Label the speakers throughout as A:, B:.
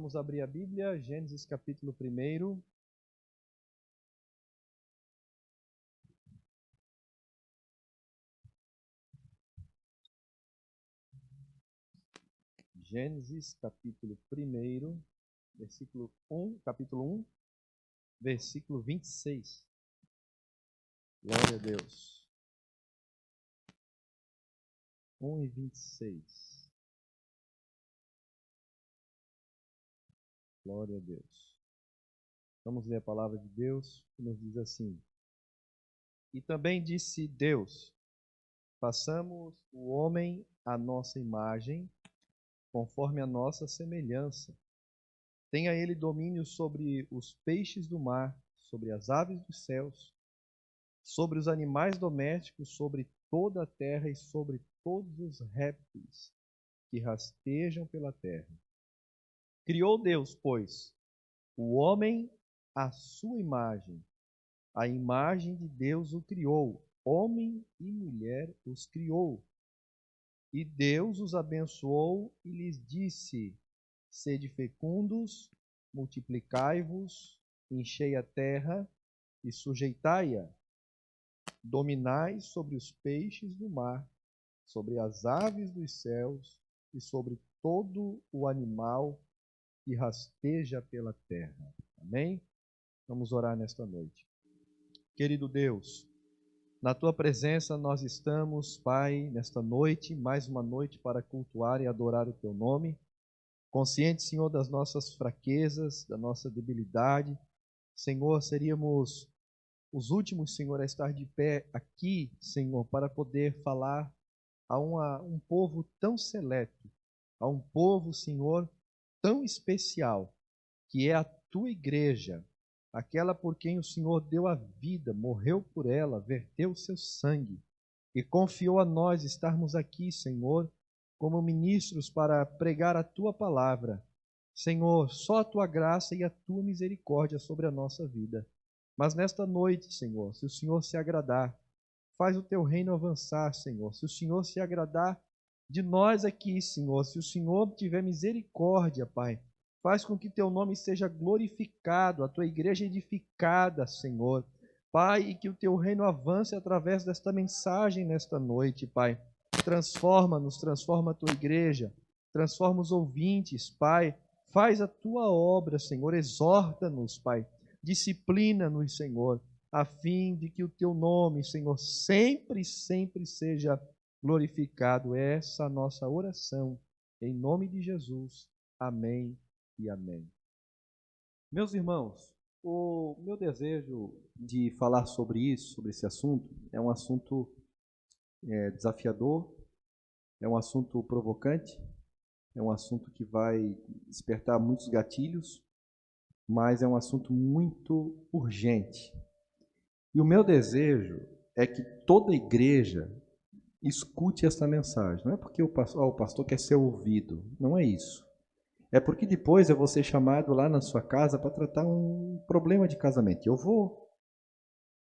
A: Vamos abrir a Bíblia, Gênesis capítulo 1. Gênesis capítulo 1, versículo 1, capítulo 1, versículo 26. Glória a Deus. 1 e 26. Glória a Deus. Vamos ler a palavra de Deus, que nos diz assim: E também disse Deus: façamos o homem à nossa imagem, conforme a nossa semelhança. Tenha ele domínio sobre os peixes do mar, sobre as aves dos céus, sobre os animais domésticos, sobre toda a terra e sobre todos os répteis que rastejam pela terra. Criou Deus, pois, o homem à sua imagem. A imagem de Deus o criou, homem e mulher os criou. E Deus os abençoou e lhes disse: sede fecundos, multiplicai-vos, enchei a terra e sujeitai-a. Dominai sobre os peixes do mar, sobre as aves dos céus e sobre todo o animal que rasteja pela terra. Amém? Vamos orar nesta noite. Querido Deus, na Tua presença nós estamos, Pai, nesta noite, mais uma noite para cultuar e adorar o Teu nome. Consciente, Senhor, das nossas fraquezas, da nossa debilidade. Senhor, seríamos os últimos, Senhor, a estar de pé aqui, Senhor, para poder falar a um povo tão seleto, a um povo, Senhor, tão especial, que é a Tua igreja, aquela por quem o Senhor deu a vida, morreu por ela, verteu o seu sangue e confiou a nós estarmos aqui, Senhor, como ministros para pregar a Tua palavra. Senhor, só a Tua graça e a Tua misericórdia sobre a nossa vida. Mas nesta noite, Senhor, se o Senhor se agradar, faz o Teu reino avançar, Senhor. Se o Senhor se agradar de nós aqui, Senhor, se o Senhor tiver misericórdia, Pai, faz com que Teu nome seja glorificado, a Tua igreja edificada, Senhor. Pai, e que o Teu reino avance através desta mensagem nesta noite, Pai. Transforma-nos, transforma a Tua igreja, transforma os ouvintes, Pai. Faz a Tua obra, Senhor, exorta-nos, Pai. Disciplina-nos, Senhor, a fim de que o Teu nome, Senhor, sempre, sempre seja glorificado. Essa é a nossa oração, em nome de Jesus. Amém e amém. Meus irmãos, o meu desejo de falar sobre isso, sobre esse assunto, é um assunto desafiador, é um assunto provocante, é um assunto que vai despertar muitos gatilhos, mas é um assunto muito urgente. E o meu desejo é que toda igreja escute essa mensagem. Não é porque o pastor quer ser ouvido, não é isso. É porque depois eu vou ser chamado lá na sua casa para tratar um problema de casamento. Eu vou.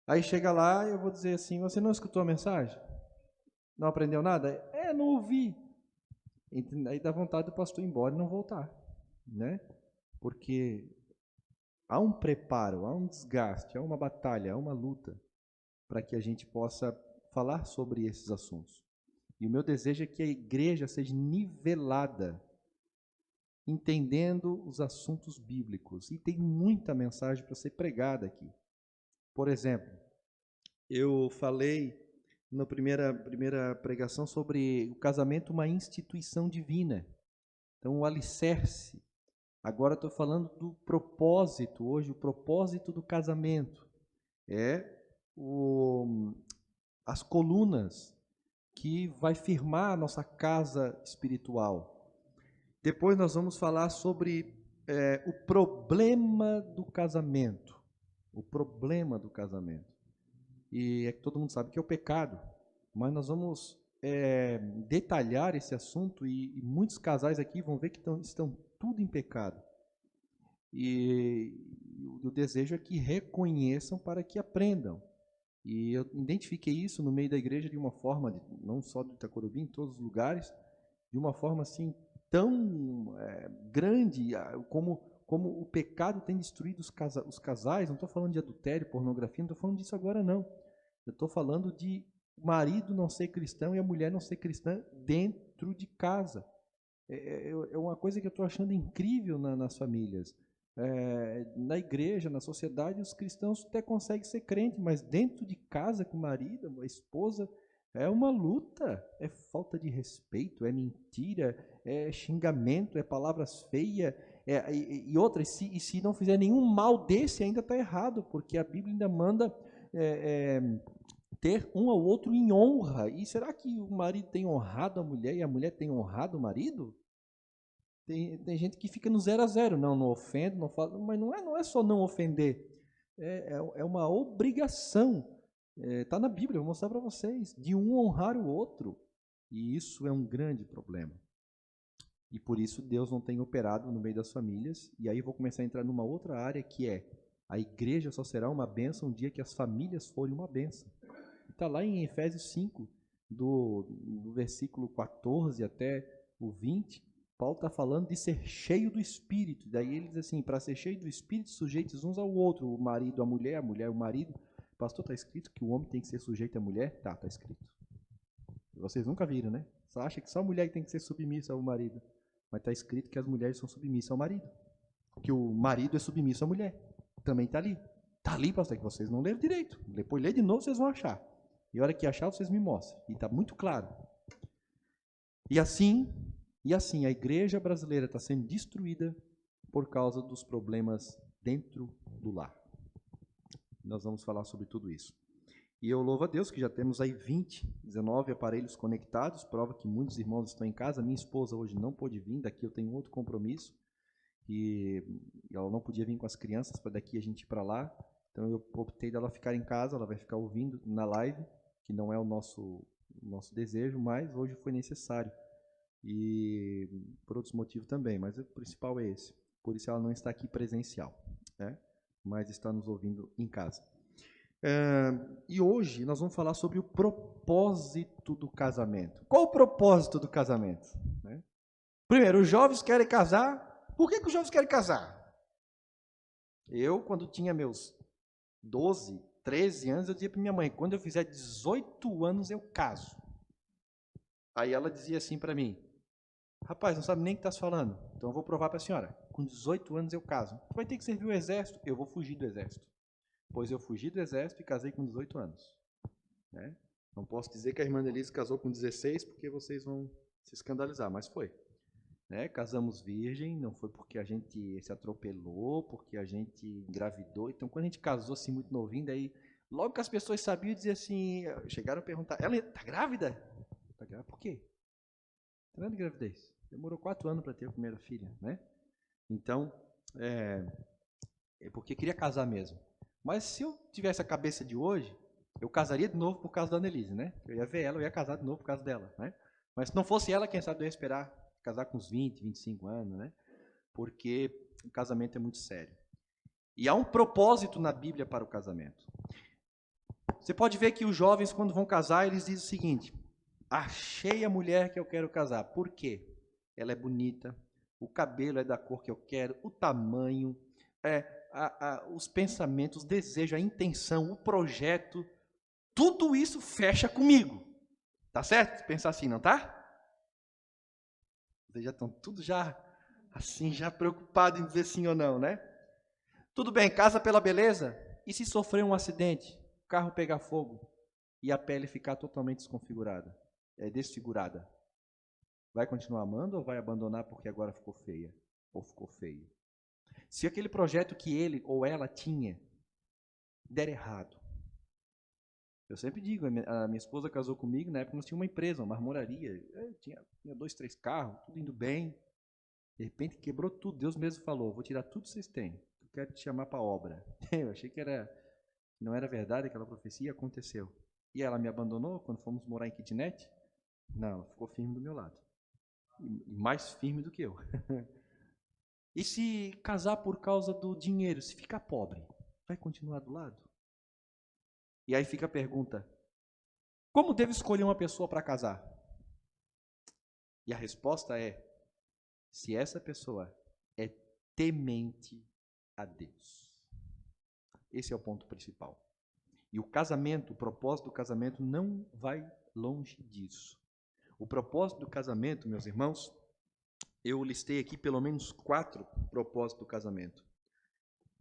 A: Aí chega lá e eu vou dizer assim: você não escutou a mensagem? Não aprendeu nada? Não ouvi. Aí dá vontade do pastor ir embora e não voltar, né? Porque há um preparo, há um desgaste, há uma batalha, há uma luta para que a gente possa falar sobre esses assuntos. E o meu desejo é que a igreja seja nivelada, entendendo os assuntos bíblicos. E tem muita mensagem para ser pregada aqui. Por exemplo, eu falei na primeira pregação sobre o casamento, uma instituição divina. Então, o alicerce. Agora estou falando do propósito, hoje, o propósito do casamento. As colunas que vai firmar a nossa casa espiritual. Depois nós vamos falar sobre o problema do casamento. O problema do casamento. E é que todo mundo sabe que é o pecado. Mas nós vamos detalhar esse assunto e muitos casais aqui vão ver que estão tudo em pecado. E o desejo é que reconheçam para que aprendam. E eu identifiquei isso no meio da igreja de uma forma, não só do Itacorubi, em todos os lugares, de uma forma assim
B: tão grande, como o pecado tem destruído os casais. Não estou falando de adultério, pornografia, não estou falando disso agora, não. Eu estou falando de o marido não ser cristão e a mulher não ser cristã dentro de casa. É uma coisa que eu estou achando incrível nas famílias. Na igreja, na sociedade, os cristãos até conseguem ser crentes, mas dentro de casa, com o marido, a esposa, é uma luta. É falta de respeito, é mentira, é xingamento, é palavras feias. E outra, e se não fizer nenhum mal desse, ainda está errado, porque a Bíblia ainda manda ter um ao outro em honra. E será que o marido tem honrado a mulher e a mulher tem honrado o marido? Tem gente que fica no 0 a 0, não ofende, não fala, mas não é só não ofender, é uma obrigação. Está na Bíblia, eu vou mostrar para vocês, de um honrar o outro. E isso é um grande problema. E por isso Deus não tem operado no meio das famílias. E aí vou começar a entrar numa outra área, que é: a igreja só será uma bênção um dia que as famílias forem uma bênção. Está lá em Efésios 5, do versículo 14 até o 20, Paulo está falando de ser cheio do Espírito. Daí ele diz assim: para ser cheio do Espírito, sujeitos uns ao outro, o marido à mulher, a mulher ao marido. Pastor, está escrito que o homem tem que ser sujeito à mulher? Tá escrito. Vocês nunca viram, né? Você acha que só a mulher tem que ser submissa ao marido, mas está escrito que as mulheres são submissas ao marido, que o marido é submisso à mulher. Também está ali. Está ali, pastor, que vocês não leram direito. Depois lê de novo, vocês vão achar. E a hora que achar, vocês me mostram. E está muito claro. E assim, a igreja brasileira está sendo destruída por causa dos problemas dentro do lar. Nós vamos falar sobre tudo isso. E eu louvo a Deus que já temos aí 19 aparelhos conectados, prova que muitos irmãos estão em casa. Minha esposa hoje não pôde vir, daqui eu tenho outro compromisso, e ela não podia vir com as crianças, para daqui a gente ir para lá. Então eu optei dela ficar em casa, ela vai ficar ouvindo na live, que não é o nosso desejo, mas hoje foi necessário. E por outros motivos também, mas o principal é esse. Por isso ela não está aqui presencial, né? Mas está nos ouvindo em casa. E hoje nós vamos falar sobre o propósito do casamento. Qual o propósito do casamento? Né? Primeiro, os jovens querem casar. Por que os jovens querem casar? Eu, quando tinha meus 12, 13 anos, eu dizia para minha mãe: quando eu fizer 18 anos, eu caso. Aí ela dizia assim para mim: rapaz, não sabe nem o que estás falando, então eu vou provar para a senhora. Com 18 anos eu caso. Tu vai ter que servir o exército. Eu vou fugir do exército. Pois eu fugi do exército e casei com 18 anos. Né? Não posso dizer que a irmã Denise casou com 16, porque vocês vão se escandalizar, mas foi. Né? Casamos virgem, não foi porque a gente se atropelou, porque a gente engravidou. Então, quando a gente casou assim muito novinho, daí, logo que as pessoas sabiam, diziam assim, chegaram a perguntar: ela está grávida? Está grávida por quê? Está de gravidez. Demorou 4 anos para ter a primeira filha, né? Então, é porque queria casar mesmo. Mas se eu tivesse a cabeça de hoje, eu casaria de novo por causa da Annelise, né? Eu ia ver ela, eu ia casar de novo por causa dela, né? Mas se não fosse ela, quem sabe eu ia esperar casar com uns 20, 25 anos, né? Porque o casamento é muito sério. E há um propósito na Bíblia para o casamento. Você pode ver que os jovens, quando vão casar, eles dizem o seguinte: achei a mulher que eu quero casar. Por quê? Ela é bonita, o cabelo é da cor que eu quero, o tamanho, os pensamentos, o desejo, a intenção, o projeto, tudo isso fecha comigo. Tá certo? Pensar assim, não tá? Vocês já estão tudo já assim, já preocupado em dizer sim ou não, né? Tudo bem, casa pela beleza. E se sofrer um acidente, o carro pegar fogo e a pele ficar totalmente desconfigurada, desfigurada? Vai continuar amando ou vai abandonar porque agora ficou feia ou ficou feio? Se aquele projeto que ele ou ela tinha der errado. Eu sempre digo, a minha esposa casou comigo, na época nós tínhamos uma empresa, uma marmoraria, tinha 2, 3 carros, tudo indo bem. De repente quebrou tudo, Deus mesmo falou: vou tirar tudo que vocês têm, eu quero te chamar para a obra. Eu achei que não era verdade aquela profecia, aconteceu. E ela me abandonou quando fomos morar em kitnet? Não, ficou firme do meu lado. E mais firme do que eu. E se casar por causa do dinheiro, se ficar pobre, vai continuar do lado? E aí fica a pergunta: como devo escolher uma pessoa para casar? E a resposta é: se essa pessoa é temente a Deus. Esse é o ponto principal. E o casamento, o propósito do casamento não vai longe disso. O propósito do casamento, meus irmãos, eu listei aqui pelo menos 4 propósitos do casamento.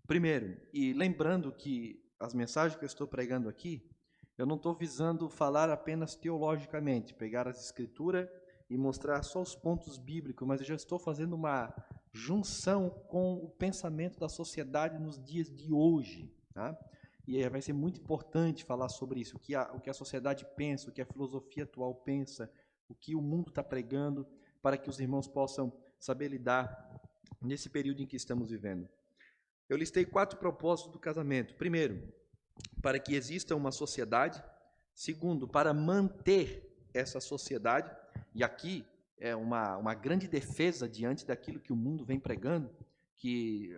B: Primeiro, e lembrando que as mensagens que eu estou pregando aqui, eu não estou visando falar apenas teologicamente, pegar as escrituras e mostrar só os pontos bíblicos, mas eu já estou fazendo uma junção com o pensamento da sociedade nos dias de hoje, tá? E vai ser muito importante falar sobre isso, o que a sociedade pensa, o que a filosofia atual pensa, o que o mundo está pregando, para que os irmãos possam saber lidar nesse período em que estamos vivendo. Eu listei 4 propósitos do casamento. Primeiro, para que exista uma sociedade. Segundo, para manter essa sociedade. E aqui é uma grande defesa diante daquilo que o mundo vem pregando, que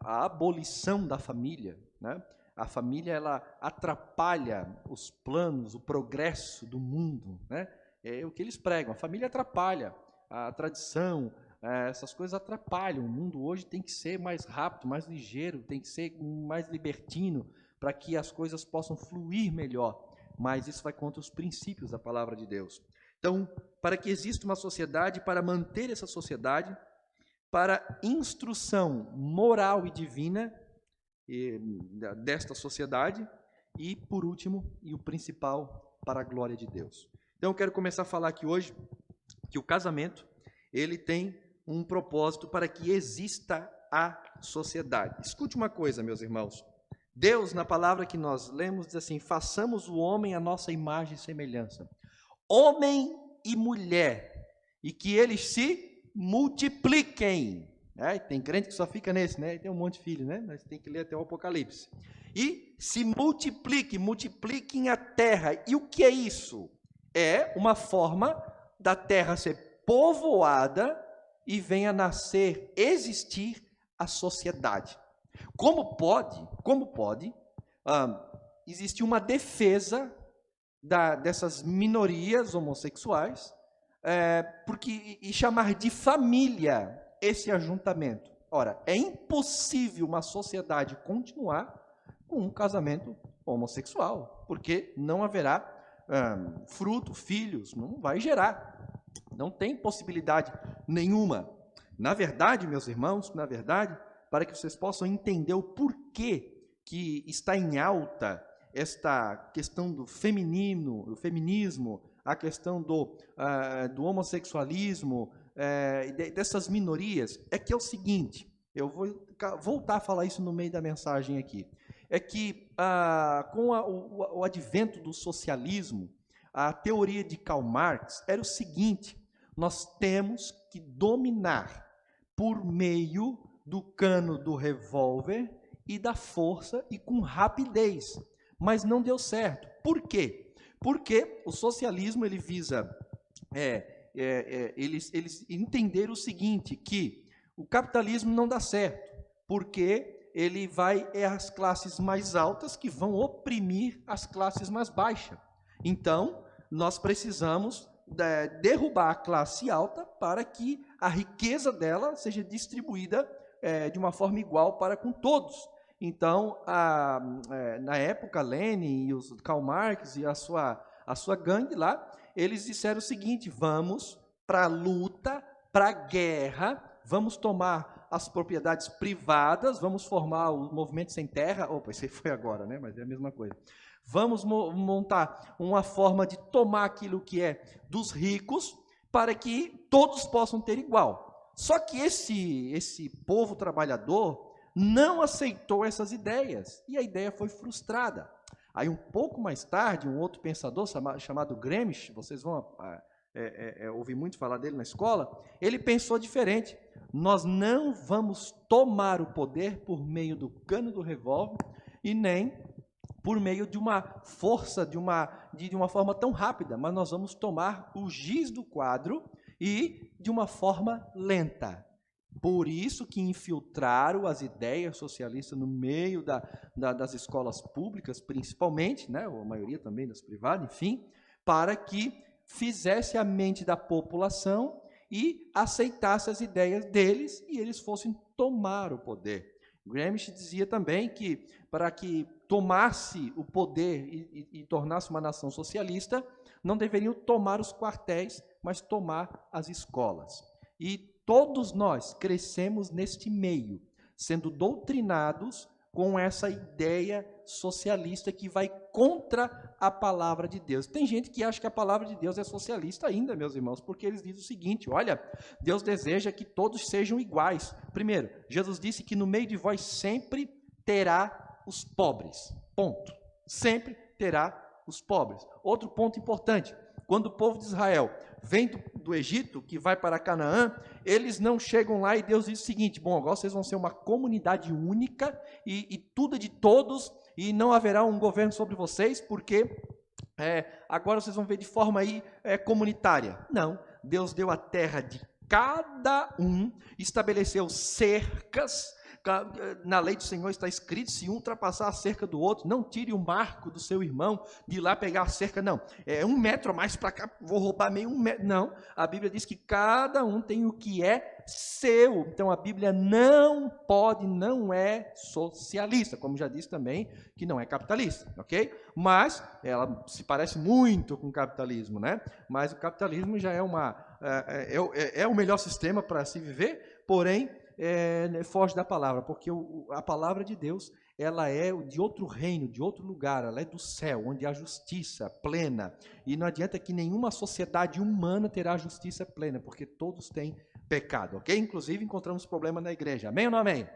B: a abolição da família, né? A família, ela atrapalha os planos, o progresso do mundo, né? É o que eles pregam. A família atrapalha a tradição, essas coisas atrapalham. O mundo hoje tem que ser mais rápido, mais ligeiro, tem que ser mais libertino, para que as coisas possam fluir melhor. Mas isso vai contra os princípios da palavra de Deus. Então, para que exista uma sociedade, para manter essa sociedade, para instrução moral e divina desta sociedade, e, por último, e o principal, para a glória de Deus. Então, eu quero começar a falar aqui hoje que o casamento, ele tem um propósito para que exista a sociedade. Escute uma coisa, meus irmãos. Deus, na palavra que nós lemos, diz assim: façamos o homem à nossa imagem e semelhança. Homem e mulher, e que eles se multipliquem. Tem crente que só fica nesse, né? Tem um monte de filho, né? Mas tem que ler até o Apocalipse. E se multipliquem a terra. E o que é isso? É uma forma da terra ser povoada e venha nascer, existir a sociedade. Como pode existir uma defesa dessas minorias homossexuais e chamar de família esse ajuntamento? Ora, é impossível uma sociedade continuar com um casamento homossexual, porque não haverá fruto, filhos, não vai gerar. Não tem possibilidade nenhuma. Na verdade, meus irmãos, para que vocês possam entender o porquê que está em alta esta questão do feminismo, a questão do homossexualismo, dessas minorias, é que é o seguinte, eu vou voltar a falar isso no meio da mensagem aqui, é que com o advento do socialismo, a teoria de Karl Marx era o seguinte: nós temos que dominar por meio do cano do revólver e da força e com rapidez. Mas não deu certo. Por quê? Porque o socialismo ele visa eles entenderam o seguinte, que o capitalismo não dá certo, porque ele vai às classes mais altas que vão oprimir as classes mais baixas. Então, nós precisamos derrubar a classe alta para que a riqueza dela seja distribuída de uma forma igual para com todos. Então, na época, Lenin e os Karl Marx e a sua gangue lá, eles disseram o seguinte: vamos para a luta, para a guerra, vamos tomar as propriedades privadas, vamos formar o movimento sem terra. Opa, isso aí foi agora, né? Mas é a mesma coisa. Vamos montar uma forma de tomar aquilo que é dos ricos para que todos possam ter igual. Só que esse povo trabalhador não aceitou essas ideias e a ideia foi frustrada. Aí um pouco mais tarde, um outro pensador chamado Gramsci, vocês vão ouvir muito falar dele na escola, ele pensou diferente. Nós não vamos tomar o poder por meio do cano do revólver e nem por meio de uma força, de uma forma tão rápida, mas nós vamos tomar o giz do quadro e de uma forma lenta. Por isso que infiltraram as ideias socialistas no meio das escolas públicas, principalmente, né, ou a maioria também das privadas, enfim, para que fizesse a mente da população e aceitasse as ideias deles e eles fossem tomar o poder. Gramsci dizia também que para que tomasse o poder e tornasse uma nação socialista, não deveriam tomar os quartéis, mas tomar as escolas. E todos nós crescemos neste meio, sendo doutrinados com essa ideia socialista que vai contra a palavra de Deus. Tem gente que acha que a palavra de Deus é socialista ainda, meus irmãos, porque eles dizem o seguinte: olha, Deus deseja que todos sejam iguais. Primeiro, Jesus disse que no meio de vós sempre terá os pobres. Ponto. Sempre terá os pobres. Outro ponto importante: quando o povo de Israel vem do Egito, que vai para Canaã, eles não chegam lá e Deus diz o seguinte: bom, agora vocês vão ser uma comunidade única e tudo é de todos e não haverá um governo sobre vocês, porque agora vocês vão ver de forma comunitária. Não, Deus deu a terra de cada um, estabeleceu cercas. Na lei do Senhor está escrito: se um ultrapassar a cerca do outro, não tire o marco do seu irmão de ir lá pegar a cerca, não. É 1 metro a mais para cá, vou roubar meio 1 metro. Não, a Bíblia diz que cada um tem o que é seu. Então a Bíblia não é socialista, como já disse também, que não é capitalista, ok? Mas ela se parece muito com o capitalismo, né? Mas o capitalismo já é o melhor sistema para se viver, porém foge da palavra, porque a palavra de Deus, ela é de outro reino, de outro lugar, ela é do céu, onde há justiça plena, e não adianta que nenhuma sociedade humana terá justiça plena, porque todos têm pecado, ok? Inclusive encontramos problema na igreja, amém ou não amém?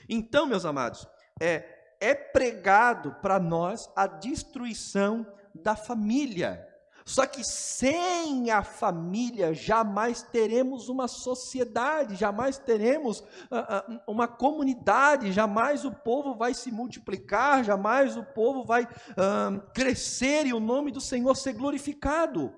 B: Então, meus amados, é pregado para nós a destruição da família. Só que sem a família jamais teremos uma sociedade, jamais teremos uma comunidade, jamais o povo vai se multiplicar, jamais o povo vai crescer e o nome do Senhor ser glorificado.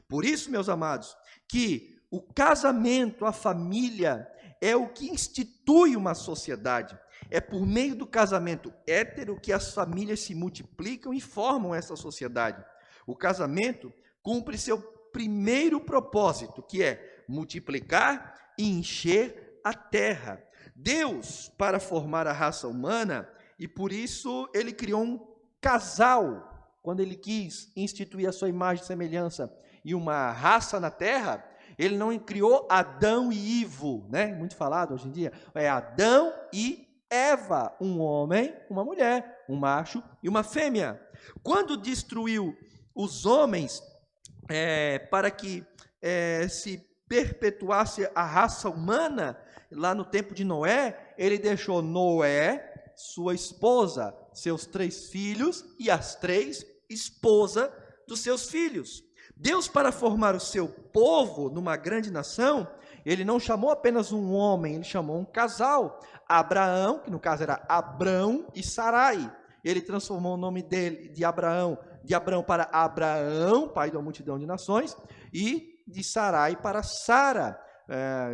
B: Por isso, meus amados, que o casamento, a família, é o que institui uma sociedade. É por meio do casamento hétero que as famílias se multiplicam e formam essa sociedade. O casamento cumpre seu primeiro propósito, que é multiplicar e encher a terra. Deus, para formar a raça humana, e por isso ele criou um casal, quando ele quis instituir a sua imagem e semelhança e uma raça na terra, ele não criou Adão e Ivo, né? Muito falado hoje em dia, é Adão e Eva, um homem, uma mulher, um macho e uma fêmea. Quando destruiu os homens, para que se perpetuasse a raça humana, lá no tempo de Noé, ele deixou Noé, sua esposa, seus 3 filhos e as 3 esposas dos seus filhos. Deus, para formar o seu povo numa grande nação, ele não chamou apenas um homem, ele chamou um casal. Abraão, que no caso era Abrão e Sarai. Ele transformou o nome dele de Abraão para Abraão, pai de uma multidão de nações, e de Sarai para Sara,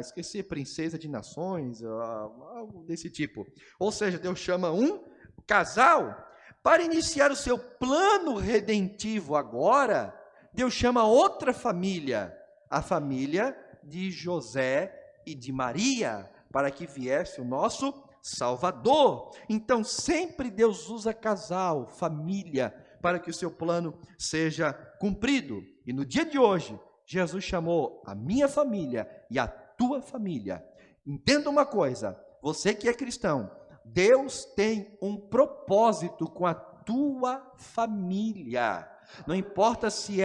B: esqueci, princesa de nações, algo desse tipo. Ou seja, Deus chama um casal. Para iniciar o seu plano redentivo agora, Deus chama outra família, a família de José e de Maria, para que viesse o nosso Salvador. Então, sempre Deus usa casal, família, para que o seu plano seja cumprido. E no dia de hoje, Jesus chamou a minha família e a tua família. Entenda uma coisa, você que é cristão, Deus tem um propósito com a tua família. Não importa se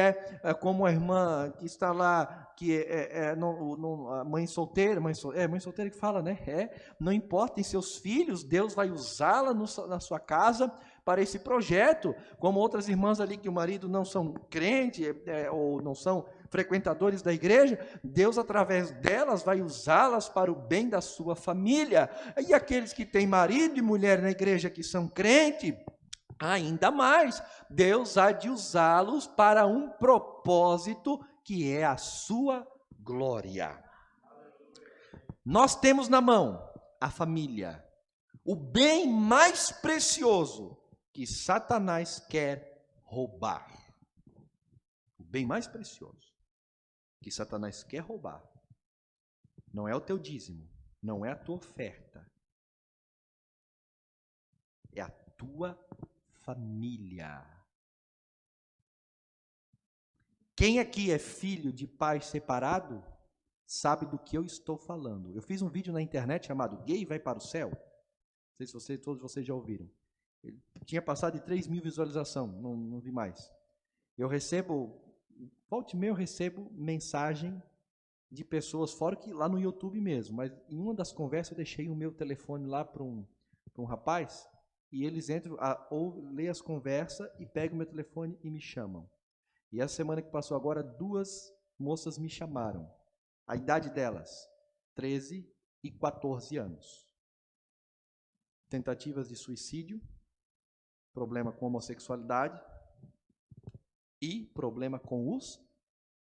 B: como a irmã que está lá, que mãe solteira, mãe solteira que fala, né? Não importa em seus filhos, Deus vai usá-la na sua casa para esse projeto, como outras irmãs ali que o marido não são crentes ou não são frequentadores da igreja, Deus através delas vai usá-las para o bem da sua família. E aqueles que têm marido e mulher na igreja que são crentes, ainda mais, Deus há de usá-los para um propósito que é a sua glória. Nós temos na mão a família, o bem mais precioso que Satanás quer roubar. O bem mais precioso que Satanás quer roubar não é o teu dízimo, não é a tua oferta, é a tua família. Quem aqui é filho de pai separado sabe do que eu estou falando. Eu fiz um vídeo na internet chamado Gay Vai para o Céu. Não sei se todos vocês já ouviram. Ele tinha passado de 3.000 visualizações, não vi mais. Eu recebo, volta e meia eu recebo mensagem de pessoas, fora que lá no YouTube mesmo, mas em uma das conversas eu deixei o meu telefone lá para um rapaz, e eles entram, ou lê as conversas e pegam o meu telefone e me chamam. E a semana que passou agora, 2 moças me chamaram. A idade delas, 13 e 14 anos. Tentativas de suicídio, problema com homossexualidade e problema com os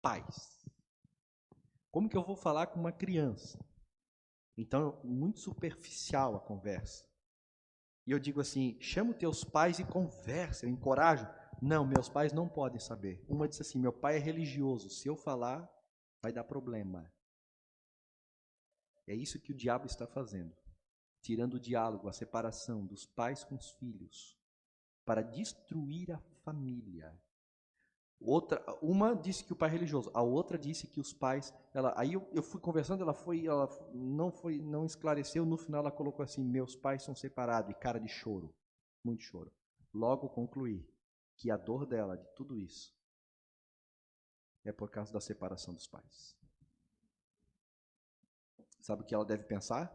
B: pais. Como que eu vou falar com uma criança? Então, muito superficial a conversa. E eu digo assim, chama os teus pais e conversa, eu encorajo. Não, meus pais não podem saber. Uma disse assim, meu pai é religioso, se eu falar, vai dar problema. É isso que o diabo está fazendo. Tirando o diálogo, a separação dos pais com os filhos, para destruir a família. Uma disse que o pai é religioso, a outra disse que os pais... Aí eu fui conversando, ela não esclareceu, no final ela colocou assim, meus pais são separados, e cara de choro, muito choro. Logo concluí que a dor dela, de tudo isso, é por causa da separação dos pais. Sabe o que ela deve pensar?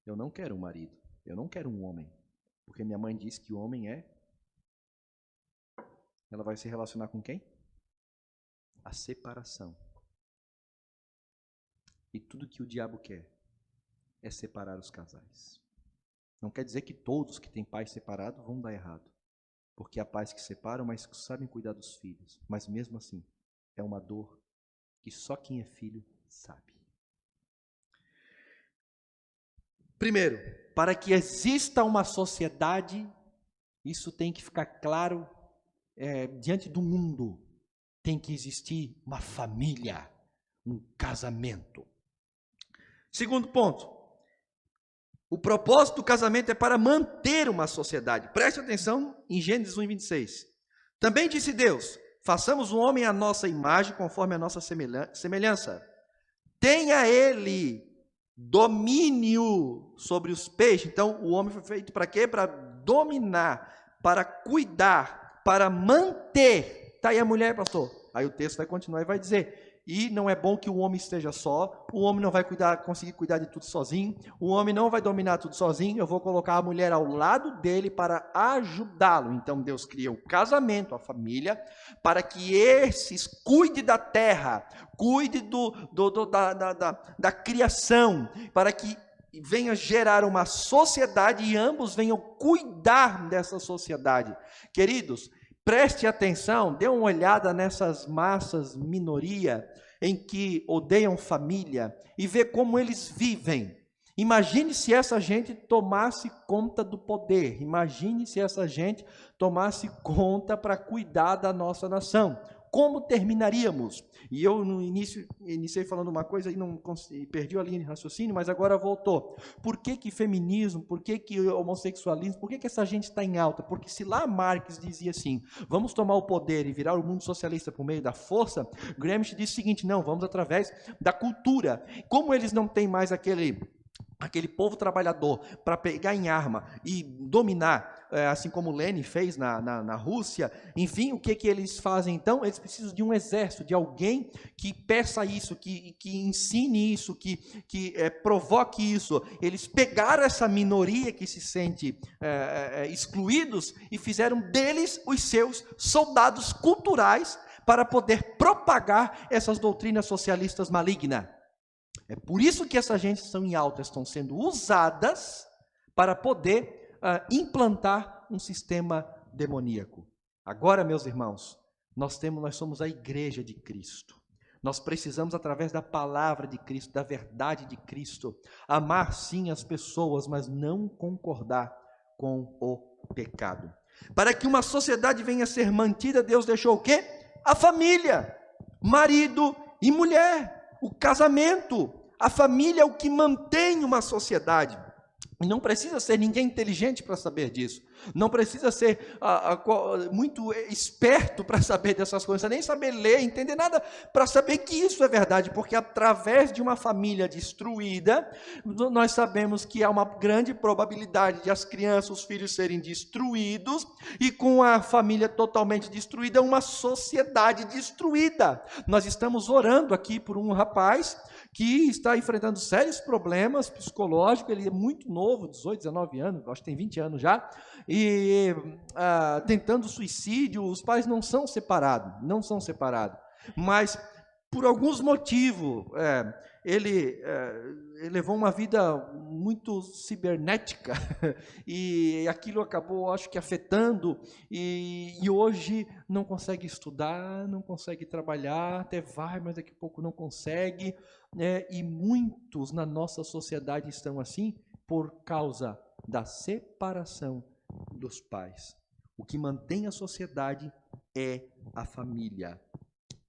B: Eu não quero um marido, eu não quero um homem, porque minha mãe disse que o homem é... Ela vai se relacionar com quem? A separação. E tudo que o diabo quer é separar os casais. Não quer dizer que todos que têm pais separados vão dar errado. Porque há pais que separam, mas que sabem cuidar dos filhos. Mas mesmo assim, é uma dor que só quem é filho sabe. Primeiro, para que exista uma sociedade, isso tem que ficar claro diante do mundo. Tem que existir uma família, um casamento. Segundo ponto, o propósito do casamento é para manter uma sociedade. Preste atenção em Gênesis 1:26. Também disse Deus, façamos o homem à nossa imagem, conforme a nossa semelhança. Tenha ele domínio sobre os peixes. Então, o homem foi feito para quê? Para dominar, para cuidar, para manter. Está aí a mulher, pastor. Aí o texto vai continuar e vai dizer, e não é bom que o homem esteja só, o homem não vai conseguir cuidar de tudo sozinho, o homem não vai dominar tudo sozinho, eu vou colocar a mulher ao lado dele para ajudá-lo. Então Deus cria o casamento, a família, para que esses cuide da terra, cuide da criação, para que venha gerar uma sociedade e ambos venham cuidar dessa sociedade. Queridos, preste atenção, dê uma olhada nessas massas minoria em que odeiam família e vê como eles vivem. Imagine se essa gente tomasse conta do poder. Imagine se essa gente tomasse conta para cuidar da nossa nação. Como terminaríamos? E eu no início iniciei falando uma coisa e perdi a linha de raciocínio, mas agora voltou. Por que feminismo? Por que homossexualismo? Por que essa gente está em alta? Porque se lá Marx dizia assim, vamos tomar o poder e virar o mundo socialista por meio da força, Gramsci disse o seguinte, não, vamos através da cultura. Como eles não têm mais aquele povo trabalhador para pegar em arma e dominar, assim como Lenin fez na Rússia, enfim, o que eles fazem então? Eles precisam de um exército, de alguém que peça isso, que ensine isso, que provoque isso. Eles pegaram essa minoria que se sente excluídos e fizeram deles os seus soldados culturais para poder propagar essas doutrinas socialistas malignas. É por isso que essa gente estão em alta, estão sendo usadas para poder implantar um sistema demoníaco. Agora, meus irmãos, nós somos a igreja de Cristo. Nós precisamos, através da palavra de Cristo, da verdade de Cristo, amar sim as pessoas, mas não concordar com o pecado. Para que uma sociedade venha a ser mantida, Deus deixou o quê? A família, marido e mulher, o casamento, a família é o que mantém uma sociedade. E não precisa ser ninguém inteligente para saber disso. Não precisa ser muito esperto para saber dessas coisas, nem saber ler, entender nada, para saber que isso é verdade, porque através de uma família destruída, nós sabemos que há uma grande probabilidade de as crianças, os filhos serem destruídos, e com a família totalmente destruída, uma sociedade destruída. Nós estamos orando aqui por um rapaz que está enfrentando sérios problemas psicológicos, ele é muito novo, 18, 19 anos, acho que tem 20 anos já, e tentando suicídio. Os pais não são separados, mas por alguns motivos, ele levou uma vida muito cibernética, e aquilo acabou, acho que, afetando, e hoje não consegue estudar, não consegue trabalhar, até vai, mas daqui a pouco não consegue, e muitos na nossa sociedade estão assim, por causa da separação dos pais. O que mantém a sociedade é a família.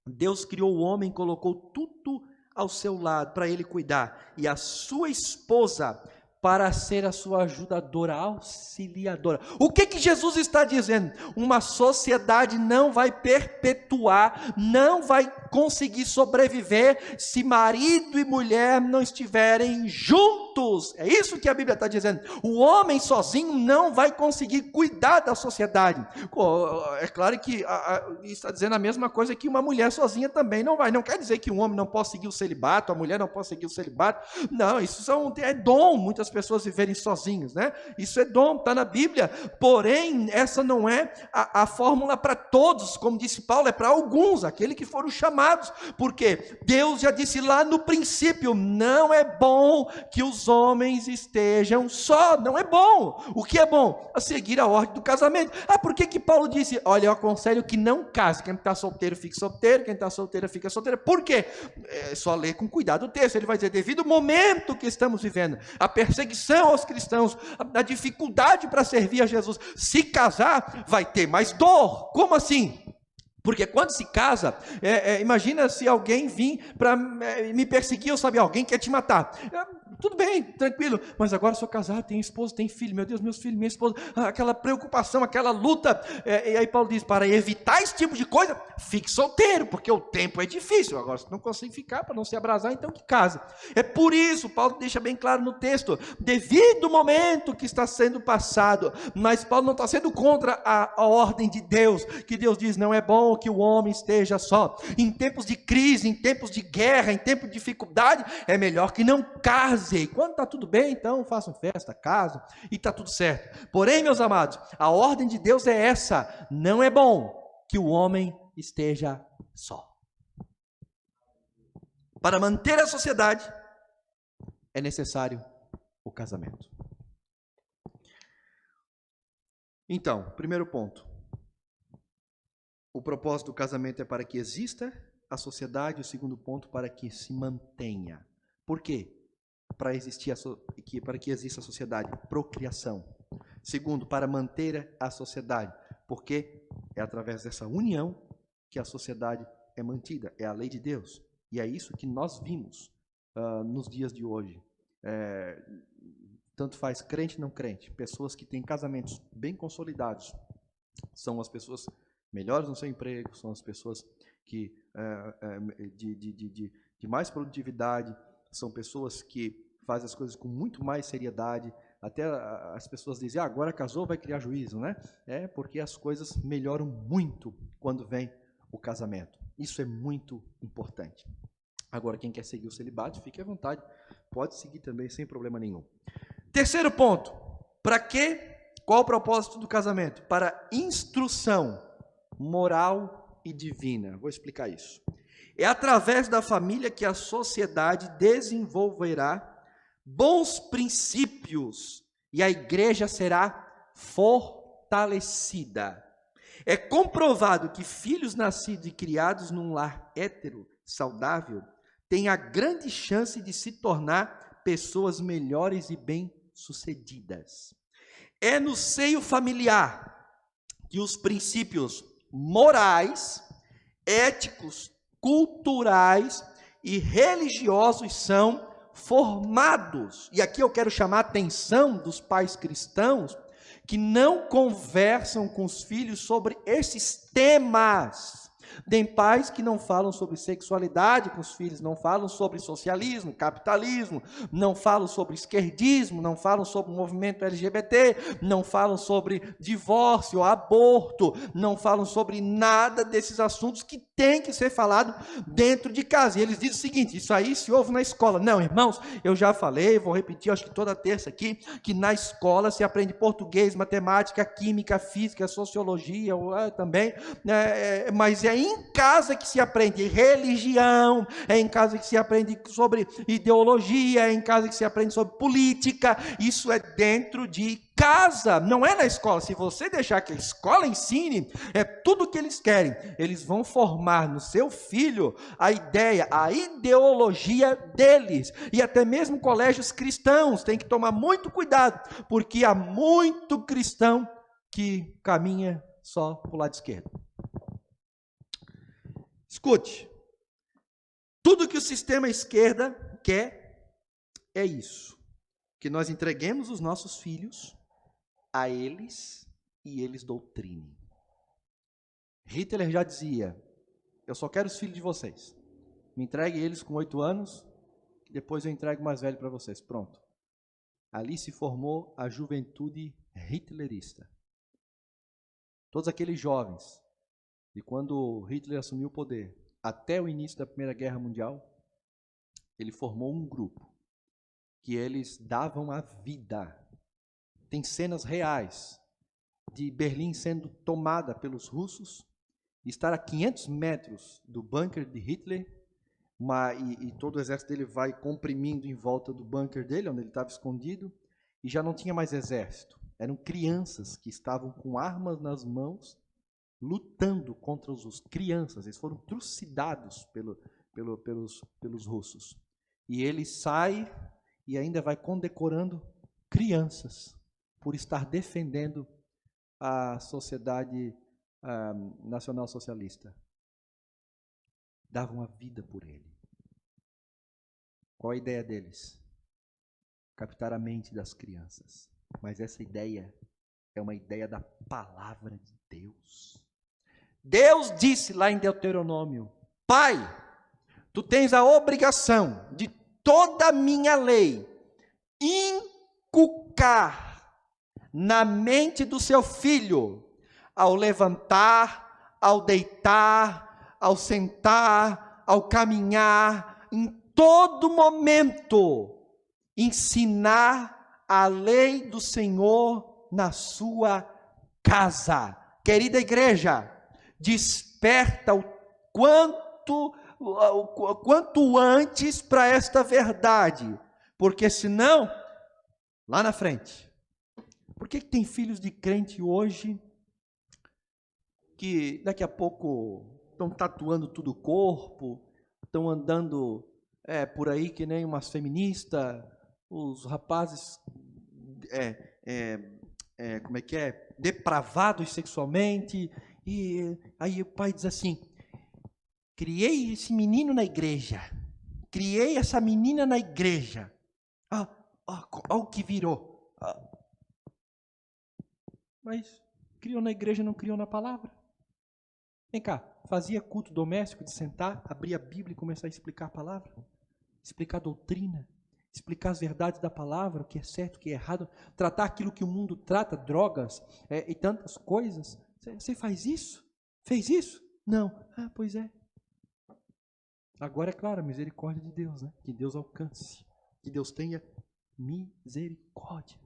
B: Deus criou o homem, colocou tudo ao seu lado para ele cuidar, e a sua esposa para ser a sua ajudadora, auxiliadora. O que Jesus está dizendo? Uma sociedade não vai perpetuar, não vai conseguir sobreviver se marido e mulher não estiverem juntos. É isso que a Bíblia está dizendo. O homem sozinho não vai conseguir cuidar da sociedade. É claro que está dizendo a mesma coisa que uma mulher sozinha também não vai. Não quer dizer que um homem não possa seguir o celibato, a mulher não possa seguir o celibato. Não, isso é dom, muitas pessoas viverem sozinhos, né? Isso é dom, está na Bíblia. Porém, essa não é a fórmula para todos, como disse Paulo, é para alguns, aqueles que foram chamados, porque Deus já disse lá no princípio, não é bom que os homens estejam só, não é bom. O que é bom? A seguir a ordem do casamento. Por que Paulo disse, olha, eu aconselho que não case, quem está solteiro fique solteiro, quem está solteira fica solteira. Por quê? É só ler com cuidado o texto, ele vai dizer, devido ao momento que estamos vivendo, a perseguição aos cristãos, a dificuldade para servir a Jesus, se casar, vai ter mais dor. Como assim? Porque quando se casa, imagina se alguém vir para me perseguir, ou sabe, alguém quer te matar. Tudo bem, tranquilo, mas agora sou casado, tenho esposa, tenho filho, meu Deus, meus filhos, minha esposa, aquela preocupação, aquela luta, e aí Paulo diz, para evitar esse tipo de coisa, fique solteiro, porque o tempo é difícil, agora você não consegue ficar, para não se abrasar, então que case. É por isso, Paulo deixa bem claro no texto, devido ao momento que está sendo passado, mas Paulo não está sendo contra a ordem de Deus, que Deus diz, não é bom que o homem esteja só, em tempos de crise, em tempos de guerra, em tempos de dificuldade, é melhor que não case. Quando está tudo bem, então façam festa, casam e está tudo certo. Porém, meus amados, a ordem de Deus é essa, não é bom que o homem esteja só. Para manter a sociedade, é necessário o casamento. Então, primeiro ponto, o propósito do casamento é para que exista a sociedade, o segundo ponto, para que se mantenha. Por quê? Para que exista a sociedade, procriação. Segundo, para manter a sociedade, porque é através dessa união que a sociedade é mantida, é a lei de Deus. E é isso que nós vimos nos dias de hoje. Tanto faz crente e não crente, pessoas que têm casamentos bem consolidados, são as pessoas melhores no seu emprego, são as pessoas que de mais produtividade, são pessoas que fazem as coisas com muito mais seriedade, até as pessoas dizem, agora casou, vai criar juízo, né? Porque as coisas melhoram muito quando vem o casamento. Isso é muito importante. Agora, quem quer seguir o celibato, fique à vontade, pode seguir também sem problema nenhum. Terceiro ponto, para quê? Qual o propósito do casamento? Para instrução moral e divina. Vou explicar isso. É através da família que a sociedade desenvolverá bons princípios e a igreja será fortalecida. É comprovado que filhos nascidos e criados num lar hétero, saudável, têm a grande chance de se tornar pessoas melhores e bem-sucedidas. É no seio familiar que os princípios morais, éticos culturais e religiosos são formados. E aqui eu quero chamar a atenção dos pais cristãos que não conversam com os filhos sobre esses temas. Tem pais que não falam sobre sexualidade com os filhos, não falam sobre socialismo, capitalismo, não falam sobre esquerdismo, não falam sobre o movimento LGBT, não falam sobre divórcio, aborto, não falam sobre nada desses assuntos que tem que ser falado dentro de casa. E eles dizem o seguinte: isso aí se ouve na escola. Não, irmãos, eu já falei, vou repetir, acho que toda terça aqui, que na escola se aprende português, matemática, química, física, sociologia também, mas é em casa que se aprende religião, é em casa que se aprende sobre ideologia, é em casa que se aprende sobre política. Isso é dentro de casa, não é na escola. Se você deixar que a escola ensine, é tudo o que eles querem. Eles vão formar no seu filho a ideia, a ideologia deles. E até mesmo colégios cristãos têm que tomar muito cuidado, porque há muito cristão que caminha só para o lado esquerdo. Escute, tudo que o sistema esquerda quer é isso, que nós entreguemos os nossos filhos a eles e eles doutrinem. Hitler já dizia: eu só quero os filhos de vocês, me entregue eles com 8 anos, depois eu entrego o mais velho para vocês, pronto. Ali se formou a juventude hitlerista. Todos aqueles jovens, e quando Hitler assumiu o poder, até o início da Primeira Guerra Mundial, ele formou um grupo que eles davam a vida. Tem cenas reais de Berlim sendo tomada pelos russos, estar a 500 metros do bunker de Hitler, e todo o exército dele vai comprimindo em volta do bunker dele, onde ele estava escondido, e já não tinha mais exército. Eram crianças que estavam com armas nas mãos, lutando contra os russos. Crianças, eles foram trucidados pelos russos. E ele sai e ainda vai condecorando crianças por estar defendendo a sociedade nacional socialista. Davam a vida por ele. Qual a ideia deles? Captar a mente das crianças. Mas essa ideia é uma ideia da palavra de Deus. Deus disse lá em Deuteronômio: Pai, tu tens a obrigação de toda a minha lei inculcar na mente do seu filho, ao levantar, ao deitar, ao sentar, ao caminhar, em todo momento, ensinar a lei do Senhor na sua casa. Querida igreja, desperta o quanto antes para esta verdade, porque senão, lá na frente. Por que tem filhos de crente hoje que daqui a pouco estão tatuando todo o corpo, estão andando por aí que nem umas feministas, os rapazes depravados sexualmente, e aí o pai diz assim: criei esse menino na igreja, criei essa menina na igreja, olha o que virou. Mas criou na igreja, não criou na palavra. Vem cá, fazia culto doméstico de sentar, abrir a Bíblia e começar a explicar a palavra, explicar a doutrina, explicar as verdades da palavra, o que é certo, o que é errado, tratar aquilo que o mundo trata, drogas e tantas coisas. Você faz isso? Fez isso? Não. Pois é. Agora é claro, a misericórdia de Deus, né? Que Deus alcance, que Deus tenha misericórdia.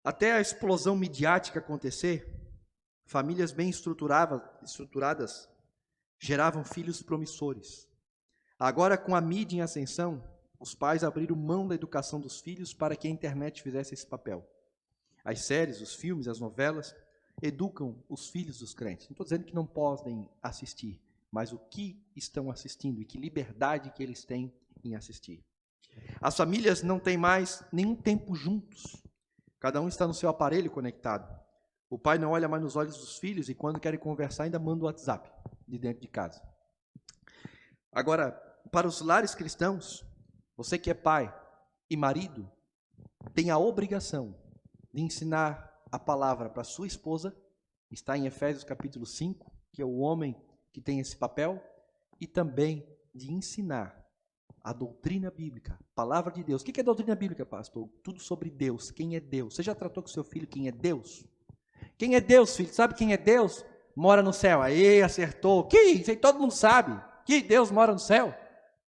B: Até a explosão midiática acontecer, famílias bem estruturadas geravam filhos promissores. Agora, com a mídia em ascensão, os pais abriram mão da educação dos filhos para que a internet fizesse esse papel. As séries, os filmes, as novelas educam os filhos dos crentes. Não estou dizendo que não podem assistir, mas o que estão assistindo e que liberdade que eles têm em assistir. As famílias não têm mais nenhum tempo juntos. Cada um está no seu aparelho conectado. O pai não olha mais nos olhos dos filhos e quando querem conversar ainda manda o WhatsApp de dentro de casa. Agora, para os lares cristãos, você que é pai e marido, tem a obrigação de ensinar a palavra para sua esposa, está em Efésios capítulo 5, que é o homem que tem esse papel, e também de ensinar a doutrina bíblica, a palavra de Deus. O que é doutrina bíblica, pastor? Tudo sobre Deus, quem é Deus. Você já tratou com seu filho quem é Deus? Quem é Deus, filho? Sabe quem é Deus? Mora no céu. Aí, acertou. Que isso aí todo mundo sabe. Que Deus mora no céu.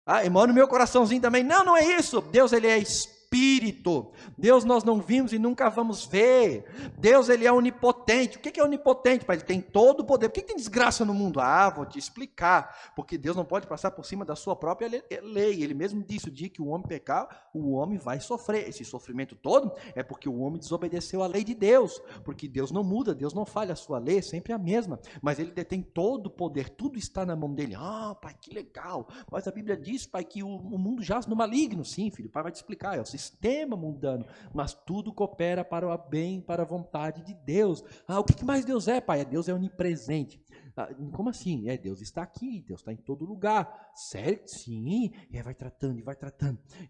B: Ah, e mora no meu coraçãozinho também. Não, não é isso. Deus, ele é Espírito. Deus nós não vimos e nunca vamos ver. Deus, ele é onipotente. O que é onipotente? Ele tem todo o poder. Por que tem desgraça no mundo? Ah, vou te explicar. Porque Deus não pode passar por cima da sua própria lei. Ele mesmo disse, o dia que o homem pecar, o homem vai sofrer. Esse sofrimento todo é porque o homem desobedeceu a lei de Deus. Porque Deus não muda, Deus não falha. A sua lei é sempre a mesma. Mas ele detém todo o poder. Tudo está na mão dele. Ah, pai, que legal. Mas a Bíblia diz, pai, que o mundo jaz no maligno. Sim, filho, o pai vai te explicar. É o sistema mundano, mas tudo coopera para o bem, para a vontade de Deus. Ah, o que mais Deus é, pai? Deus é onipresente. Ah, como assim? Deus está aqui, Deus está em todo lugar. Sério? Sim. E vai tratando,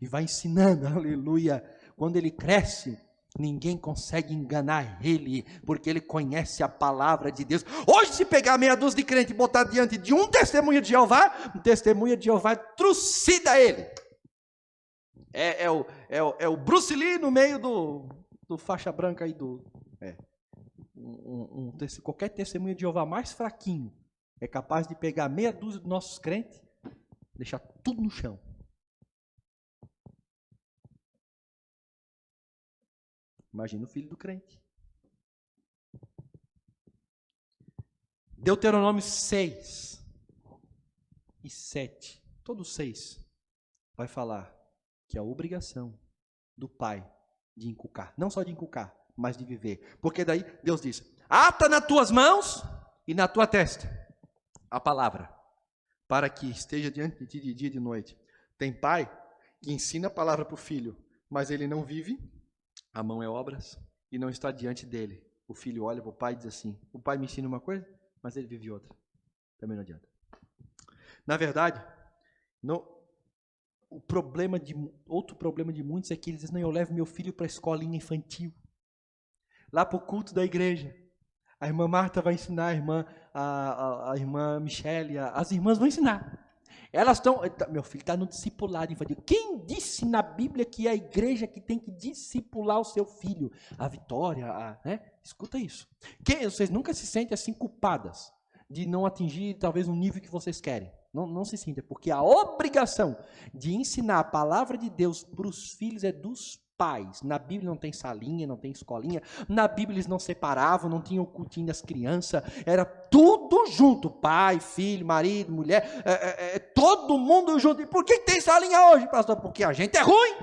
B: e vai ensinando, aleluia. Quando ele cresce, ninguém consegue enganar ele, porque ele conhece a palavra de Deus. Hoje, se pegar meia dúzia de crente e botar diante de um testemunha de Jeová, um testemunha de Jeová trucida ele. É o Bruce Lee no meio do faixa branca aí qualquer testemunha de Jeová mais fraquinho é capaz de pegar meia dúzia dos nossos crentes, deixar tudo no chão. Imagina o filho do crente. Deuteronômio 6 e 7, todos 6, vai falar que é a obrigação do pai de inculcar, não só de inculcar, mas de viver. Porque daí Deus diz, ata nas tuas mãos e na tua testa a palavra, para que esteja diante de ti de dia e de noite. Tem pai que ensina a palavra para o filho, mas ele não vive, a mão é obras, e não está diante dele. O filho olha para o pai e diz assim, o pai me ensina uma coisa, mas ele vive outra. Também não adianta. Na verdade, outro problema de muitos é que eles dizem, não, eu levo meu filho para a escolinha infantil, lá para o culto da igreja. A irmã Marta vai ensinar, a irmã Michele, as irmãs vão ensinar. Elas estão, meu filho está no discipulado infantil. Quem disse na Bíblia que é a igreja que tem que discipular o seu filho? A Vitória, né? Escuta isso. Vocês nunca se sentem assim culpadas de não atingir talvez um nível que vocês querem. Não se sinta, porque a obrigação de ensinar a palavra de Deus para os filhos é dos pais. Na Bíblia não tem salinha, não tem escolinha. Na Bíblia eles não separavam, não tinham o cultinho das crianças. Era tudo junto. Pai, filho, marido, mulher. Todo mundo junto. E por que tem salinha hoje, pastor? Porque a gente é ruim.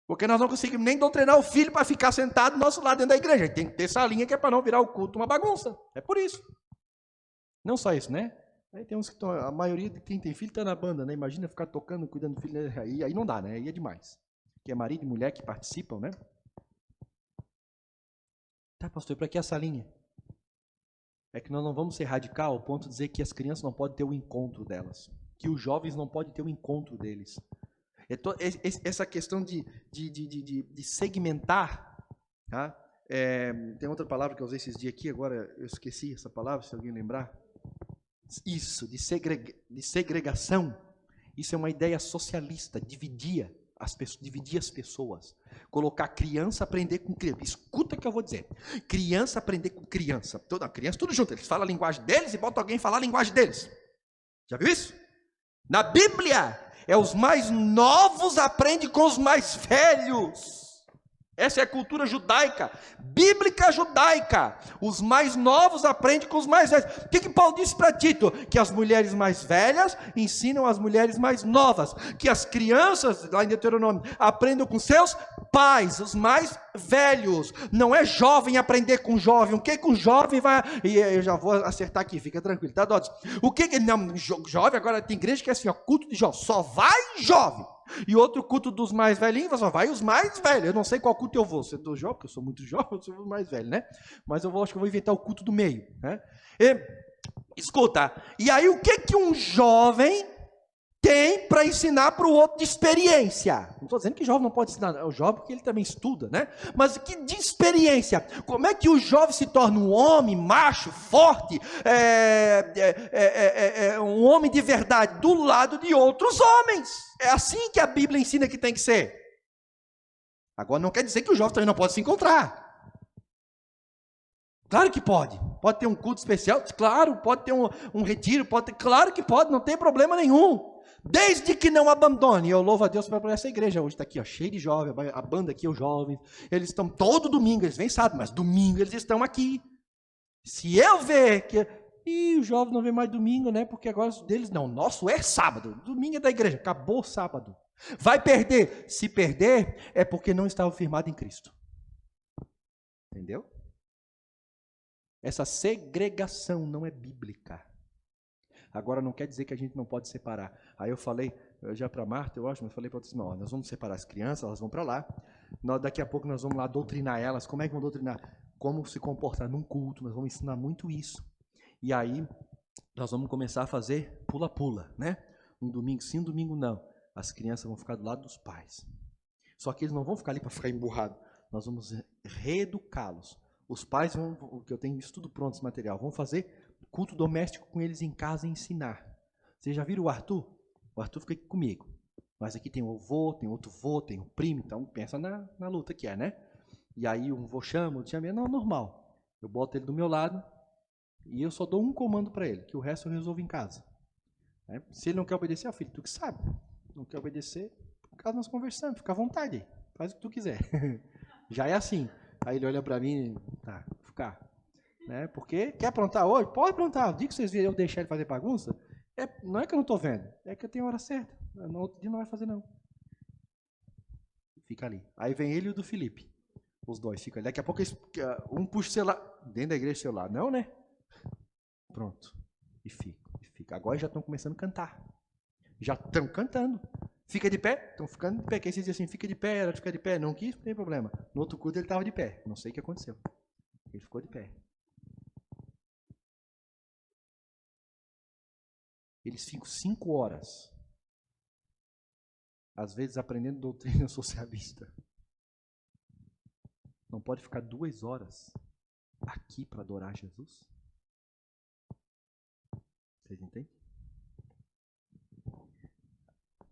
B: Porque nós não conseguimos nem doutrinar o filho para ficar sentado do nosso lado dentro da igreja. Tem que ter salinha que é para não virar o culto uma bagunça. É por isso. Não só isso, né? Aí tem uns que estão, a maioria de quem tem filho está na banda, né? Imagina ficar tocando, cuidando do filho, né? Aí não dá, né? Aí é demais. Que é marido e mulher que participam, né? Tá, pastor, para que essa linha? É que nós não vamos ser radical ao ponto de dizer que as crianças não podem ter o encontro delas, que os jovens não podem ter o encontro deles. Essa questão de segmentar, tá? Tem outra palavra que eu usei esses dias aqui, agora eu esqueci essa palavra, se alguém lembrar. Isso, de segregação, isso é uma ideia socialista, dividir as pessoas, colocar criança aprender com criança. Escuta o que eu vou dizer. Criança aprender com criança. Toda criança, tudo junto. Eles falam a linguagem deles e botam alguém falar a linguagem deles. Já viu isso? Na Bíblia, os mais novos aprendem com os mais velhos. Essa é a cultura judaica, bíblica judaica. Os mais novos aprendem com os mais velhos. O que Paulo disse para Tito? Que as mulheres mais velhas ensinam as mulheres mais novas. Que as crianças, lá em Deuteronômio, aprendam com seus pais, os mais velhos. Não é jovem aprender com jovem. O que com jovem vai... E eu já vou acertar aqui, fica tranquilo, tá, Dodson? O que... Não, jovem, agora tem igreja que é assim, ó, culto de jovem. Só vai jovem. E outro culto dos mais velhinhos, só vai os mais velhos. Eu não sei qual culto eu vou. Se é do jovem, porque eu sou muito jovem, eu sou o mais velho, né? Mas acho que eu vou inventar o culto do meio, né? Escuta, e aí o que um jovem tem para ensinar para o outro de experiência? Não estou dizendo que o jovem não pode ensinar, é o jovem porque ele também estuda, né? Mas que de experiência? Como é que o jovem se torna um homem macho, forte, um homem de verdade do lado de outros homens? É assim que a Bíblia ensina que tem que ser. Agora não quer dizer que o jovem também não pode se encontrar. Claro que pode. Pode ter um culto especial? Claro. Pode ter um retiro? Pode ter. Claro que pode, não tem problema nenhum. Desde que não abandone. Eu louvo a Deus por essa igreja hoje está aqui, ó, cheia de jovens. A banda aqui, os jovens. Eles estão todo domingo, eles vêm sábado, mas domingo eles estão aqui. Se eu ver que... E os jovens não vêm mais domingo, né? Porque agora deles não. Nosso é sábado. Domingo é da igreja. Acabou sábado. Vai perder. Se perder, é porque não estava firmado em Cristo. Entendeu? Essa segregação não é bíblica. Agora não quer dizer que a gente não pode separar. Aí eu falei, já para Marta, eu acho, mas falei para outros, não, nós vamos separar as crianças, elas vão para lá. Daqui a pouco nós vamos lá doutrinar elas. Como é que vão doutrinar? Como se comportar num culto, nós vamos ensinar muito isso. E aí nós vamos começar a fazer pula-pula, né? Um domingo sim, um domingo não. As crianças vão ficar do lado dos pais. Só que eles não vão ficar ali para ficar emburrados. Nós vamos reeducá-los. Os pais vão, que eu tenho isso tudo pronto, esse material, vão fazer culto doméstico com eles em casa e ensinar. Vocês já viram o Arthur? O Arthur fica aqui comigo. Mas aqui tem o avô, tem outro vô, tem o primo, então pensa na luta que é, né? E aí um vô chama, outro chama, não, normal. Eu boto ele do meu lado e eu só dou um comando para ele, que o resto eu resolvo em casa. Se ele não quer obedecer, filho, tu que sabe. Não quer obedecer, por causa nós conversamos, fica à vontade, faz o que tu quiser. Já é assim. Aí ele olha para mim, tá, ficar. Né? Porque quer aprontar hoje? Pode aprontar. O dia que vocês virem eu deixar ele fazer bagunça, não é que eu não estou vendo, é que eu tenho hora certa. No outro dia não vai fazer, não. Fica ali. Aí vem ele e o do Felipe. Os dois ficam ali. Daqui a pouco um puxa o celular. Dentro da igreja, celular. Não, né? Pronto. E fica. Agora já estão começando a cantar. Já estão cantando. Fica de pé? Estão ficando de pé. Quem se diz assim, fica de pé, ela fica de pé. Não quis, não tem problema. No outro culto ele estava de pé. Não sei o que aconteceu. Ele ficou de pé. Eles ficam 5 horas. Às vezes aprendendo doutrina socialista. Não pode ficar 2 horas aqui para adorar Jesus? Vocês entendem?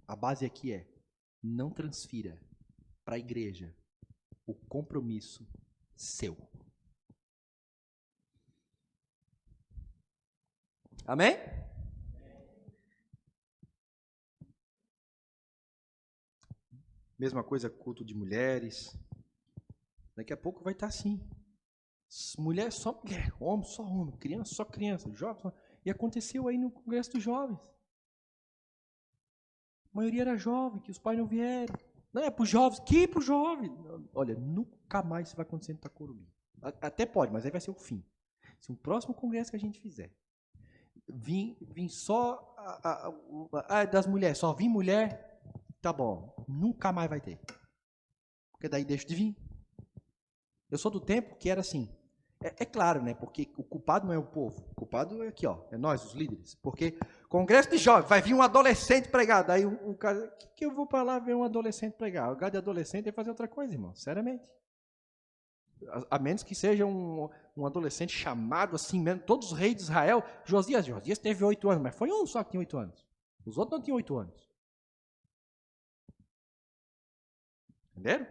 B: A base aqui é: não transfira para a igreja o compromisso seu. Amém? Mesma coisa, culto de mulheres. Daqui a pouco vai estar assim. Mulher só mulher, homem só homem, criança só criança, jovem só... E aconteceu aí no Congresso dos Jovens. A maioria era jovem, que os pais não vieram. Não, é para os jovens. Que para os jovens? Olha, nunca mais isso vai acontecer no Itacorubi. Até pode, mas aí vai ser o fim. Se o próximo congresso que a gente fizer vim só das mulheres, só vim mulher, tá bom. Nunca mais vai ter. Porque daí deixa de vir. Eu sou do tempo que era assim. É claro, né? Porque o culpado não é o povo. O culpado é aqui, ó. É nós, os líderes. Porque congresso de jovens, vai vir um adolescente pregar. Daí o cara, que eu vou para lá ver um adolescente pregar? O lugar de adolescente é fazer outra coisa, irmão. Seriamente. A menos que seja um adolescente chamado assim mesmo. Todos os reis de Israel. Josias teve 8 anos, mas foi um só que tinha 8 anos. Os outros não tinham 8 anos. Entenderam?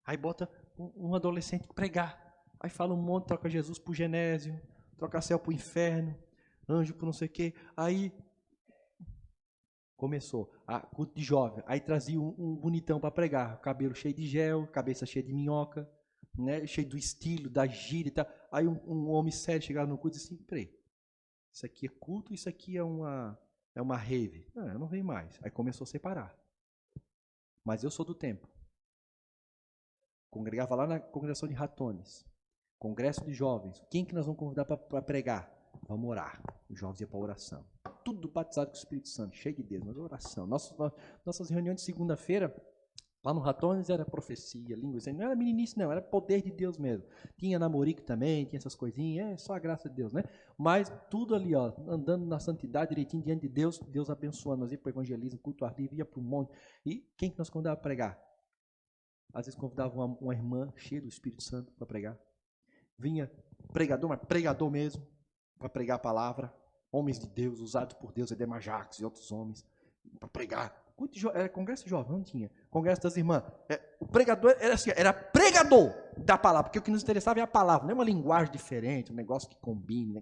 B: Aí bota um adolescente pregar. Aí fala um monte, troca Jesus pro Genésio, troca céu pro inferno, anjo pro não sei o quê. Aí começou a culto de jovem. Aí trazia um bonitão para pregar, cabelo cheio de gel, cabeça cheia de minhoca, né, cheio do estilo, da gíria e tal. Aí um homem sério chegava no culto e disse assim: peraí, isso aqui é culto, isso aqui é uma rave. Não, eu não venho mais. Aí começou a separar. Mas eu sou do tempo. Congregava lá na congregação de Ratones. Congresso de jovens. Quem que nós vamos convidar para pregar? Vamos orar. Os jovens iam para oração. tudo batizado com o Espírito Santo, cheio de Deus, mas oração. Nossas reuniões de segunda-feira, lá no Ratones, era profecia, língua, não era meninice não, era poder de Deus mesmo. Tinha namorico também, tinha essas coisinhas, só a graça de Deus, né? Mas tudo ali, ó, andando na santidade, direitinho diante de Deus, Deus abençoando. Nós ia para o evangelismo, culto ar livre, ia para o monte. E quem que nós convidava a pregar? Às vezes convidava uma irmã cheia do Espírito Santo para pregar. Vinha pregador, mas pregador mesmo, para pregar a palavra. Homens de Deus, usados por Deus, Edema Jacques e outros homens, para pregar. Era congresso jovem, não tinha. Congresso das irmãs. O pregador era assim, era pregador da palavra, porque o que nos interessava é a palavra, não é uma linguagem diferente, um negócio que combine.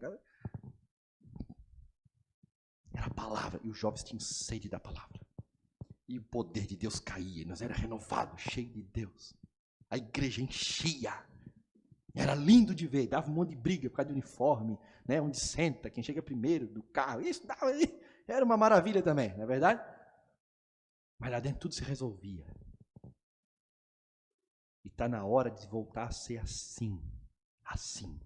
B: Era a palavra, e os jovens tinham sede da palavra. E o poder de Deus caía, nós era renovado, cheio de Deus. A igreja enchia. Era lindo de ver, dava um monte de briga por causa do uniforme, né? Onde senta, quem chega primeiro do carro. Isso dava, era uma maravilha também, não é verdade? Mas lá dentro tudo se resolvia. E está na hora de voltar a ser assim. Assim.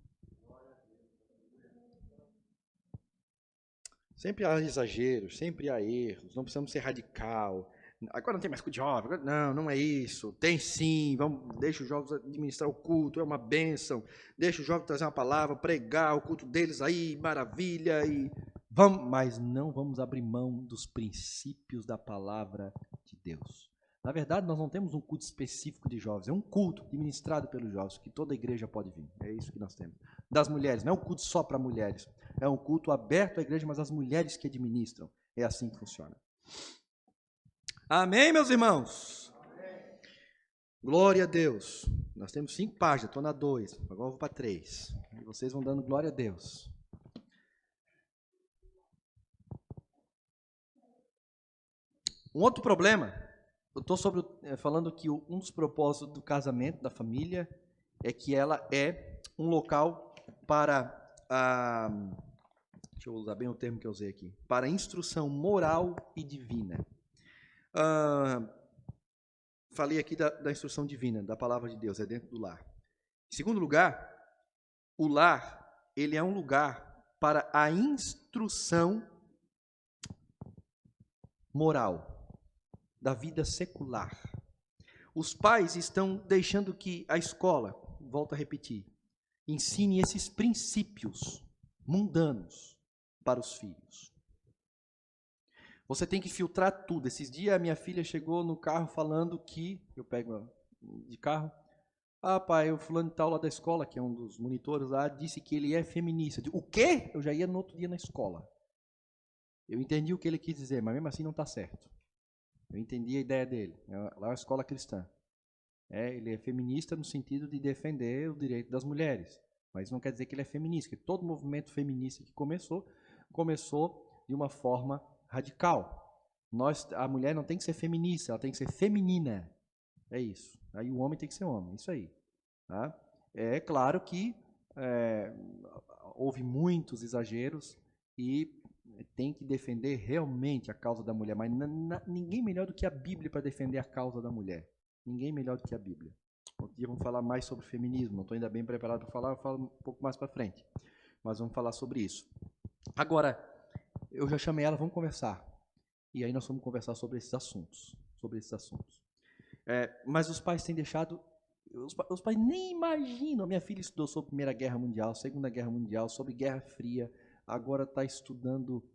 B: Sempre há exageros, sempre há erros. Não precisamos ser radical. Agora não tem mais culto de jovem. Não é isso. Tem sim. Deixa os jovens administrar o culto, é uma bênção. Deixa os jovens trazer uma palavra, pregar o culto deles aí, maravilha. Mas não vamos abrir mão dos princípios da palavra de Deus. Na verdade, nós não temos um culto específico de jovens. É um culto administrado pelos jovens, que toda a igreja pode vir. É isso que nós temos. Das mulheres, não é um culto só para mulheres. É um culto aberto à igreja, mas as mulheres que administram. É assim que funciona. Amém, meus irmãos? Amém. Glória a Deus. Nós temos 5 páginas, estou na 2. Agora eu vou para 3. E vocês vão dando glória a Deus. Um outro problema, eu estou falando que um dos propósitos do casamento, da família, é que ela é um local para, deixa eu usar bem o termo que eu usei aqui, para instrução moral e divina. Falei aqui da instrução divina, da palavra de Deus, é dentro do lar. Em segundo lugar, o lar, ele é um lugar para a instrução moral da vida secular. Os pais estão deixando que a escola, volto a repetir, ensine esses princípios mundanos para os filhos. Você tem que filtrar tudo. Esses dias a minha filha chegou no carro falando que, eu pego de carro, pai, o fulano de tal lá da escola, que é um dos monitores lá, disse que ele é feminista. Eu digo, o quê? Eu já ia no outro dia na escola. Eu entendi o que ele quis dizer, mas mesmo assim não está certo. Eu entendi a ideia dele. Lá é uma escola cristã. Ele é feminista no sentido de defender o direito das mulheres. Mas não quer dizer que ele é feminista. Que todo movimento feminista que começou de uma forma radical. A mulher não tem que ser feminista, ela tem que ser feminina. É isso. Aí o homem tem que ser homem. Isso aí. Tá? É claro que houve muitos exageros e tem que defender realmente a causa da mulher, mas ninguém melhor do que a Bíblia para defender a causa da mulher. Ninguém melhor do que a Bíblia. Outro dia vamos falar mais sobre feminismo, não estou ainda bem preparado para falar, eu falo um pouco mais para frente. Mas vamos falar sobre isso. Agora, eu já chamei ela, vamos conversar. E aí nós vamos conversar sobre esses assuntos. Mas os pais têm deixado... Os pais nem imaginam. Minha filha estudou sobre a Primeira Guerra Mundial, Segunda Guerra Mundial, sobre Guerra Fria. Agora está estudando,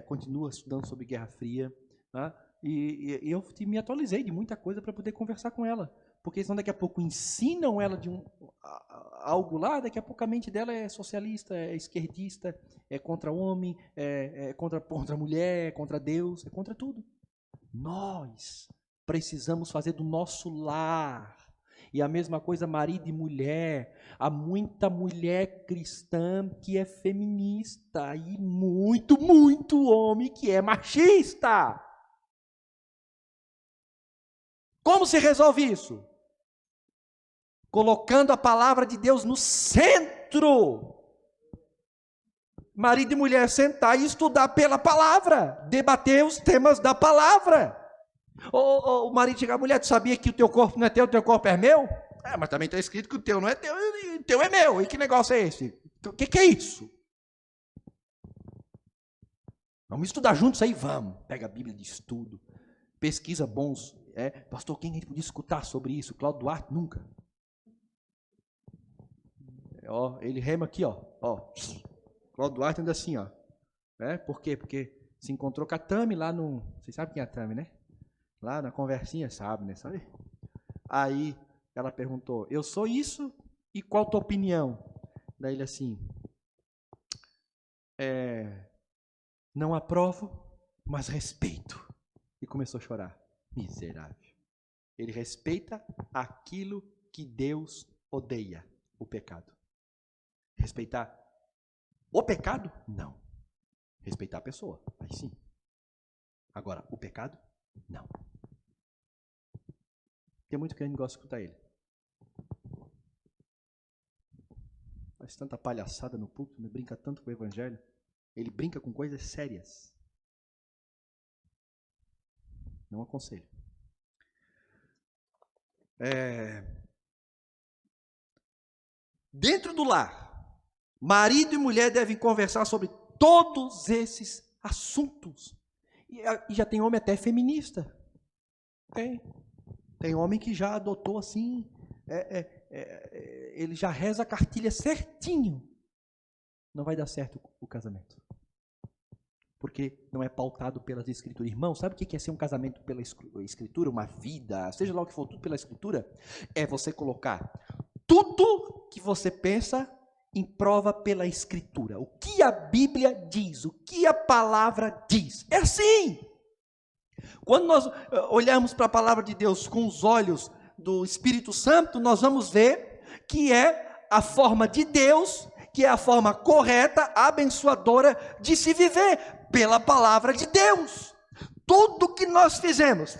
B: continua estudando sobre Guerra Fria, tá? E eu me atualizei de muita coisa para poder conversar com ela, porque senão daqui a pouco ensinam ela de algo lá, daqui a pouco a mente dela é socialista, é esquerdista, é contra o homem, é contra a mulher, é contra Deus, é contra tudo. Nós precisamos fazer do nosso lar. E a mesma coisa marido e mulher. Há muita mulher cristã que é feminista e muito homem que é machista. Como se resolve isso? Colocando a palavra de Deus no centro. Marido e mulher sentar e estudar pela palavra, debater os temas da palavra. O marido chega, mulher, tu sabia que o teu corpo não é teu, o teu corpo é meu? Mas também está escrito que o teu não é teu, o teu é meu. E que negócio é esse? O que é isso? Vamos estudar juntos aí? Vamos. Pega a Bíblia de estudo. Pesquisa bons. Pastor, quem a gente podia escutar sobre isso? Cláudio Duarte? Nunca. Ele rema aqui, ó. Cláudio Duarte anda assim, ó. Por quê? Porque se encontrou com a Tami lá no... Vocês sabem quem é a Tami, né? Lá na conversinha, sabe, né? Sabe? Aí ela perguntou, eu sou isso e qual a tua opinião? Daí ele assim, não aprovo, mas respeito. E começou a chorar. Miserável. Ele respeita aquilo que Deus odeia, o pecado. Respeitar o pecado? Não. Respeitar a pessoa, aí sim. Agora, o pecado? Não. Tem muito que a gente gosta de escutar ele. Faz tanta palhaçada no púlpito, brinca tanto com o evangelho. Ele brinca com coisas sérias. Não aconselho. Dentro do lar, marido e mulher devem conversar sobre todos esses assuntos. E já tem homem até feminista. Tem homem que já adotou assim, ele já reza a cartilha certinho. Não vai dar certo o casamento. Porque não é pautado pelas escrituras. Irmão, sabe o que é ser um casamento pela escritura? Uma vida, seja lá o que for, tudo pela escritura? É você colocar tudo que você pensa em prova pela escritura. O que a Bíblia diz, o que a palavra diz. É assim. Quando nós olhamos para a palavra de Deus com os olhos do Espírito Santo, nós vamos ver que é a forma de Deus, que é a forma correta, abençoadora de se viver pela palavra de Deus. Tudo que nós fizemos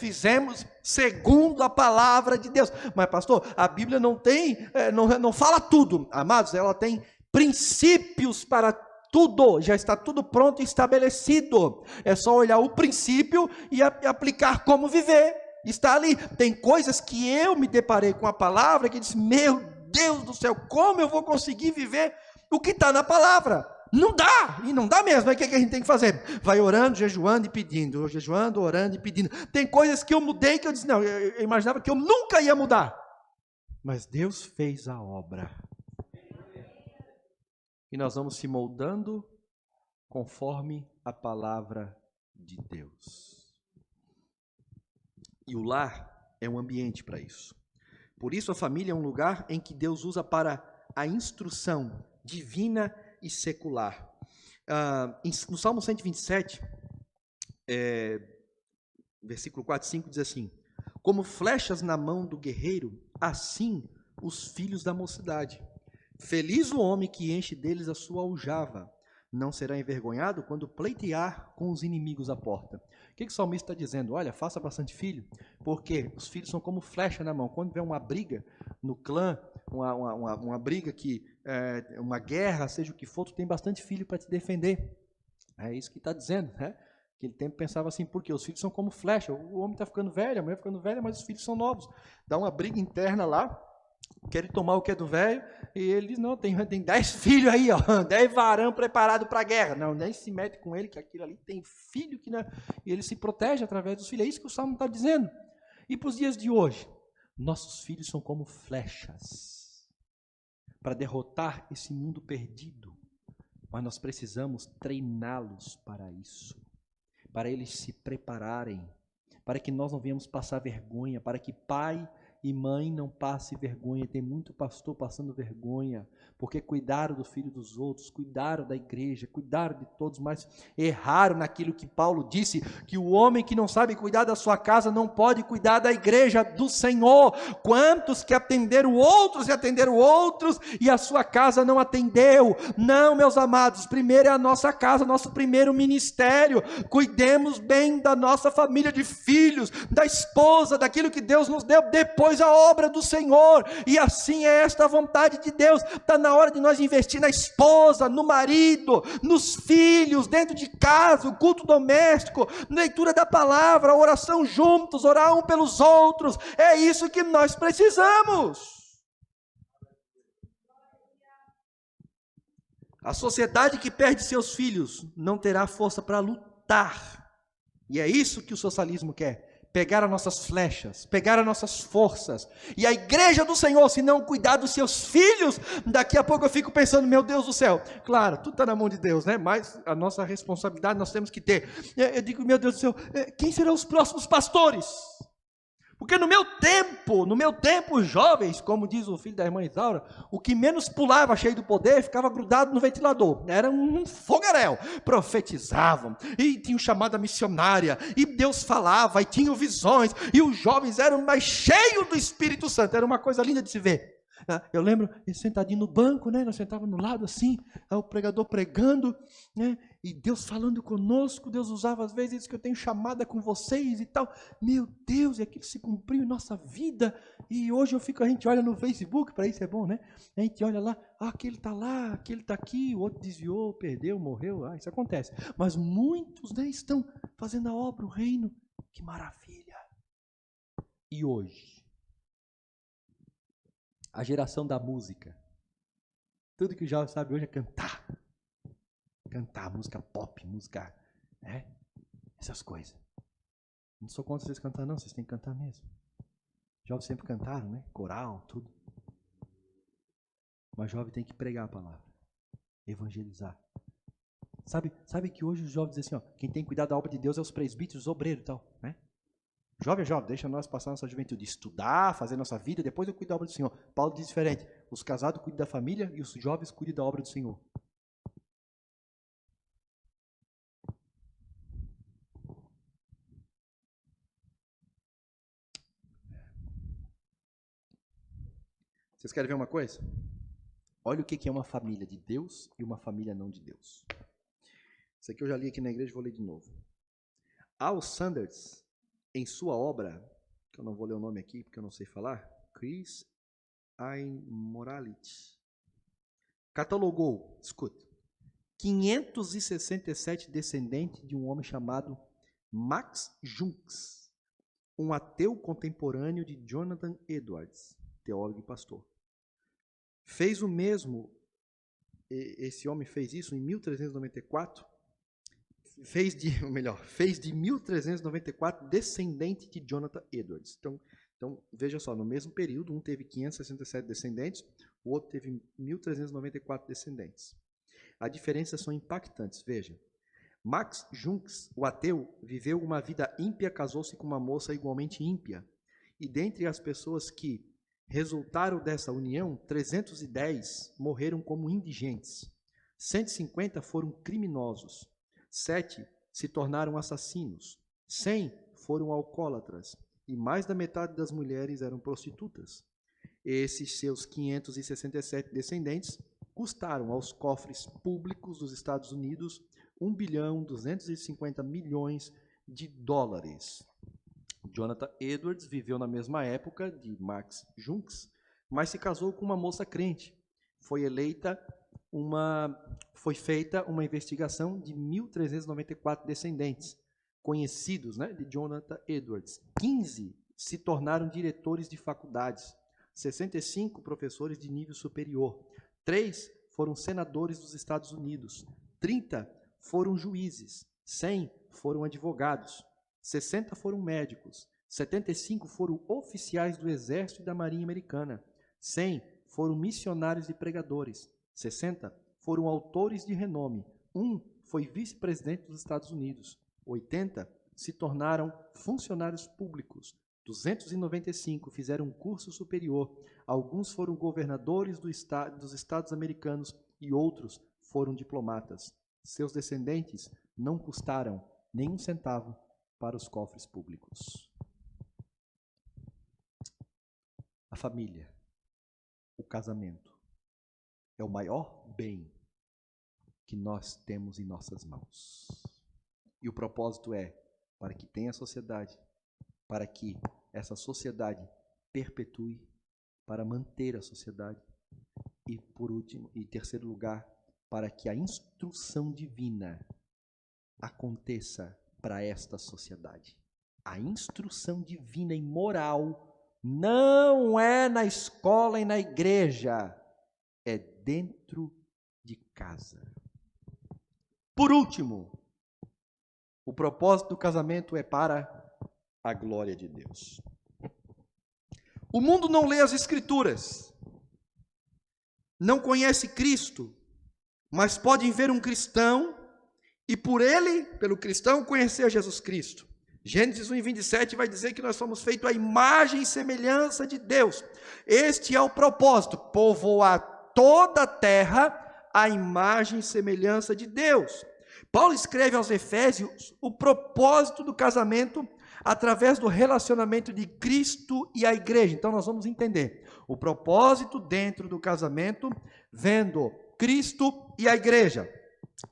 B: segundo a palavra de Deus. Mas pastor, a Bíblia não tem, não fala tudo. Amados, ela tem princípios para tudo, já está tudo pronto e estabelecido. É só olhar o princípio e aplicar como viver. Está ali. Tem coisas que eu me deparei com a palavra que disse, meu Deus do céu, como eu vou conseguir viver o que está na palavra? Não dá, e não dá mesmo. Aí o que a gente tem que fazer? Vai orando, jejuando e pedindo, jejuando, orando e pedindo. Tem coisas que eu mudei que eu disse, não, eu imaginava que eu nunca ia mudar. Mas Deus fez a obra. E nós vamos se moldando conforme a palavra de Deus. E o lar é um ambiente para isso. Por isso a família é um lugar em que Deus usa para a instrução divina e secular. No Salmo 127, versículo 4 e 5 diz assim, como flechas na mão do guerreiro, assim os filhos da mocidade. Feliz o homem que enche deles a sua aljava, não será envergonhado quando pleitear com os inimigos à porta. O que o salmista está dizendo? Olha, faça bastante filho, porque os filhos são como flecha na mão. Quando vem uma briga no clã, uma briga uma guerra, seja o que for, tu tem bastante filho para te defender. É isso que está dizendo, né? Aquele tempo pensava assim, porque os filhos são como flecha. O homem está ficando velho, a mulher ficando velha, mas os filhos são novos. Dá uma briga interna lá, querem tomar o que é do velho, e ele diz, não, tem 10 filhos aí, ó, 10 varão preparado para a guerra. Não, nem se mete com ele, que aquilo ali tem filho, que não... e ele se protege através dos filhos. É isso que o Salmo está dizendo. E para os dias de hoje, nossos filhos são como flechas para derrotar esse mundo perdido. Mas nós precisamos treiná-los para isso, para eles se prepararem, para que nós não venhamos passar vergonha, para que pai e mãe não passe vergonha. Tem muito pastor passando vergonha, porque cuidaram do filho dos outros, cuidaram da igreja, cuidaram de todos, mas erraram naquilo que Paulo disse, que o homem que não sabe cuidar da sua casa não pode cuidar da igreja do Senhor. Quantos que atenderam outros e atenderam outros, e a sua casa não atendeu? Não, meus amados, primeiro é a nossa casa, nosso primeiro ministério. Cuidemos bem da nossa família de filhos, da esposa, daquilo que Deus nos deu, depois a obra do Senhor. E assim é esta a vontade de Deus. Está na hora de nós investir na esposa, no marido, nos filhos, dentro de casa, o culto doméstico, leitura da palavra, oração juntos, orar um pelos outros. É isso que nós precisamos. A sociedade que perde seus filhos não terá força para lutar cantar. E é isso que o socialismo quer. Pegar as nossas flechas, pegar as nossas forças. E a igreja do Senhor, se não cuidar dos seus filhos, daqui a pouco eu fico pensando, meu Deus do céu. Claro, tudo está na mão de Deus, né? Mas a nossa responsabilidade nós temos que ter. Eu digo, meu Deus do céu, quem serão os próximos pastores? Porque no meu tempo, jovens, como diz o filho da irmã Isaura, o que menos pulava cheio do poder ficava grudado no ventilador. Era um fogaréu. Profetizavam, e tinham chamada missionária, e Deus falava, e tinham visões, e os jovens eram mais cheios do Espírito Santo. Era uma coisa linda de se ver. Eu lembro, sentadinho no banco, né? Nós sentávamos no lado assim, o pregador pregando, né? E Deus falando conosco. Deus usava às vezes que eu tenho chamada com vocês e tal. Meu Deus, e aquilo se cumpriu em nossa vida. E hoje a gente olha no Facebook, para isso é bom, né? A gente olha lá, aquele está lá, aquele está aqui, o outro desviou, perdeu, morreu. Isso acontece. Mas muitos, né, estão fazendo a obra, o reino. Que maravilha! E hoje? A geração da música. Tudo que o jovem sabe hoje é cantar. Cantar, música pop, música, né? Essas coisas. Não sou contra vocês cantar, não. Vocês têm que cantar mesmo. Jovens sempre cantaram, né? Coral, tudo. Mas jovem tem que pregar a palavra. Evangelizar. Sabe que hoje os jovens dizem assim, ó, quem tem que cuidar da obra de Deus é os presbíteros, os obreiros e tal, né? Jovem, deixa nós passar nossa juventude, estudar, fazer nossa vida, depois eu cuido da obra do Senhor. Paulo diz diferente, os casados cuidam da família e os jovens cuidam da obra do Senhor. Vocês querem ver uma coisa? Olha o que é uma família de Deus e uma família não de Deus. Isso aqui eu já li aqui na igreja, vou ler de novo. Al Sanders, em sua obra, que eu não vou ler o nome aqui porque eu não sei falar, Chris Immorality, catalogou, escuta, 567 descendentes de um homem chamado Max Junks, um ateu contemporâneo de Jonathan Edwards, teólogo e pastor. Fez o mesmo, esse homem fez isso em 1394, fez de 1394 descendente de Jonathan Edwards. Então, veja só, no mesmo período, um teve 567 descendentes, o outro teve 1394 descendentes. As diferenças são impactantes, veja. Max Junks, o ateu, viveu uma vida ímpia, casou-se com uma moça igualmente ímpia. E dentre as pessoas que resultaram dessa união, 310 morreram como indigentes. 150 foram criminosos. 7 se tornaram assassinos. 100 foram alcoólatras. E mais da metade das mulheres eram prostitutas. Esses seus 567 descendentes custaram aos cofres públicos dos Estados Unidos 1,250 bilhão de dólares. Jonathan Edwards viveu na mesma época de Max Junks, mas se casou com uma moça crente. Foi feita uma investigação de 1.394 descendentes, conhecidos, né, de Jonathan Edwards. 15 se tornaram diretores de faculdades, 65 professores de nível superior, 3 foram senadores dos Estados Unidos, 30 foram juízes, 100 foram advogados, 60 foram médicos, 75 foram oficiais do Exército e da Marinha Americana, 100 foram missionários e pregadores, 60 foram autores de renome, 1 foi vice-presidente dos Estados Unidos, 80 se tornaram funcionários públicos, 295 fizeram um curso superior, alguns foram governadores dos Estados americanos e outros foram diplomatas. Seus descendentes não custaram nem um centavo para os cofres públicos. A família, o casamento, é o maior bem que nós temos em nossas mãos. E o propósito é para que tenha sociedade, para que essa sociedade perpetue, para manter a sociedade e, por último, em terceiro lugar, para que a instrução divina aconteça para esta sociedade. A instrução divina e moral não é na escola e na igreja, é dentro de casa. Por último, O propósito do casamento é para a glória de Deus. O mundo não lê as Escrituras, não conhece Cristo, mas podem ver um cristão e por ele, pelo cristão, conhecer Jesus Cristo. Gênesis 1:27 vai dizer que nós somos feitos à imagem e semelhança de Deus. Este é o propósito, povoar toda a terra à imagem e semelhança de Deus. Paulo escreve aos Efésios o propósito do casamento através do relacionamento de Cristo e a igreja. Então nós vamos entender o propósito dentro do casamento, vendo Cristo e a igreja.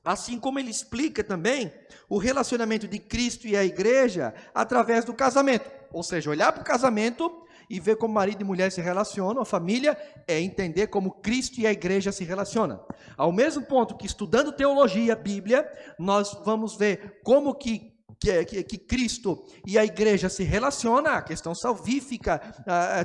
B: Assim como ele explica também o relacionamento de Cristo e a igreja através do casamento. Ou seja, olhar para o casamento e ver como marido e mulher se relacionam, a família, é entender como Cristo e a igreja se relacionam. Ao mesmo ponto que estudando teologia, Bíblia, nós vamos ver como que Cristo e a igreja se relacionam, a questão salvífica,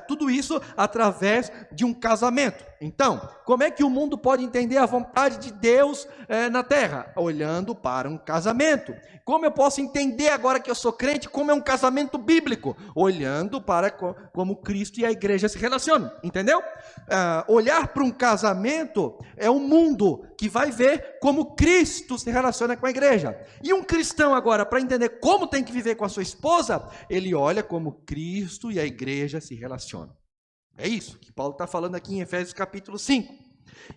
B: tudo isso através de um casamento. Então, como é que o mundo pode entender a vontade de Deus na terra? Olhando para um casamento. Como eu posso entender agora que eu sou crente, como é um casamento bíblico? Olhando para como Cristo e a igreja se relacionam, entendeu? Olhar para um casamento é um mundo que vai ver como Cristo se relaciona com a igreja. E um cristão agora, para entender como tem que viver com a sua esposa, ele olha como Cristo e a igreja se relacionam. É isso que Paulo está falando aqui em Efésios capítulo 5.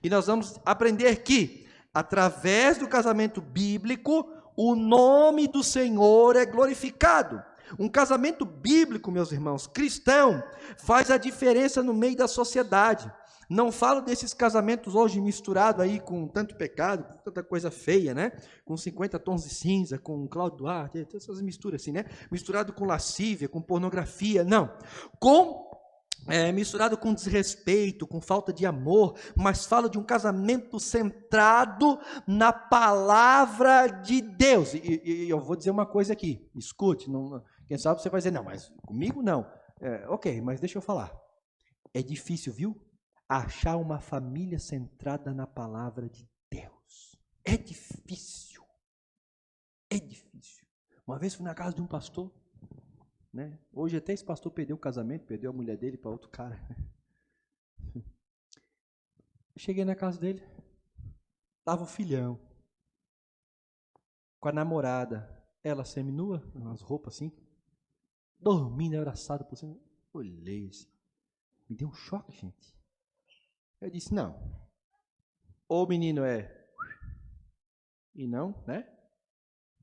B: E nós vamos aprender que, através do casamento bíblico, o nome do Senhor é glorificado. Um casamento bíblico, meus irmãos, cristão, faz a diferença no meio da sociedade. Não falo desses casamentos hoje misturados aí com tanto pecado, com tanta coisa feia, né? Com 50 tons de cinza, com Cláudio Duarte, essas misturas assim, né? Misturado com lascívia, com pornografia, não. Misturado com desrespeito, com falta de amor, mas fala de um casamento centrado na palavra de Deus. E eu vou dizer uma coisa aqui, escute, não, quem sabe você vai dizer, não, mas comigo não. Ok, mas deixa eu falar. É difícil, viu? Achar uma família centrada na palavra de Deus. É difícil. É difícil. Uma vez fui na casa de um pastor, né? Hoje até esse pastor perdeu o casamento, perdeu a mulher dele para outro cara. Cheguei na casa dele, tava o filhão, com a namorada, ela seminua, umas roupas assim, dormindo, abraçado por cima. Olhei assim, me deu um choque, gente. Eu disse, não, ou o menino e não, né?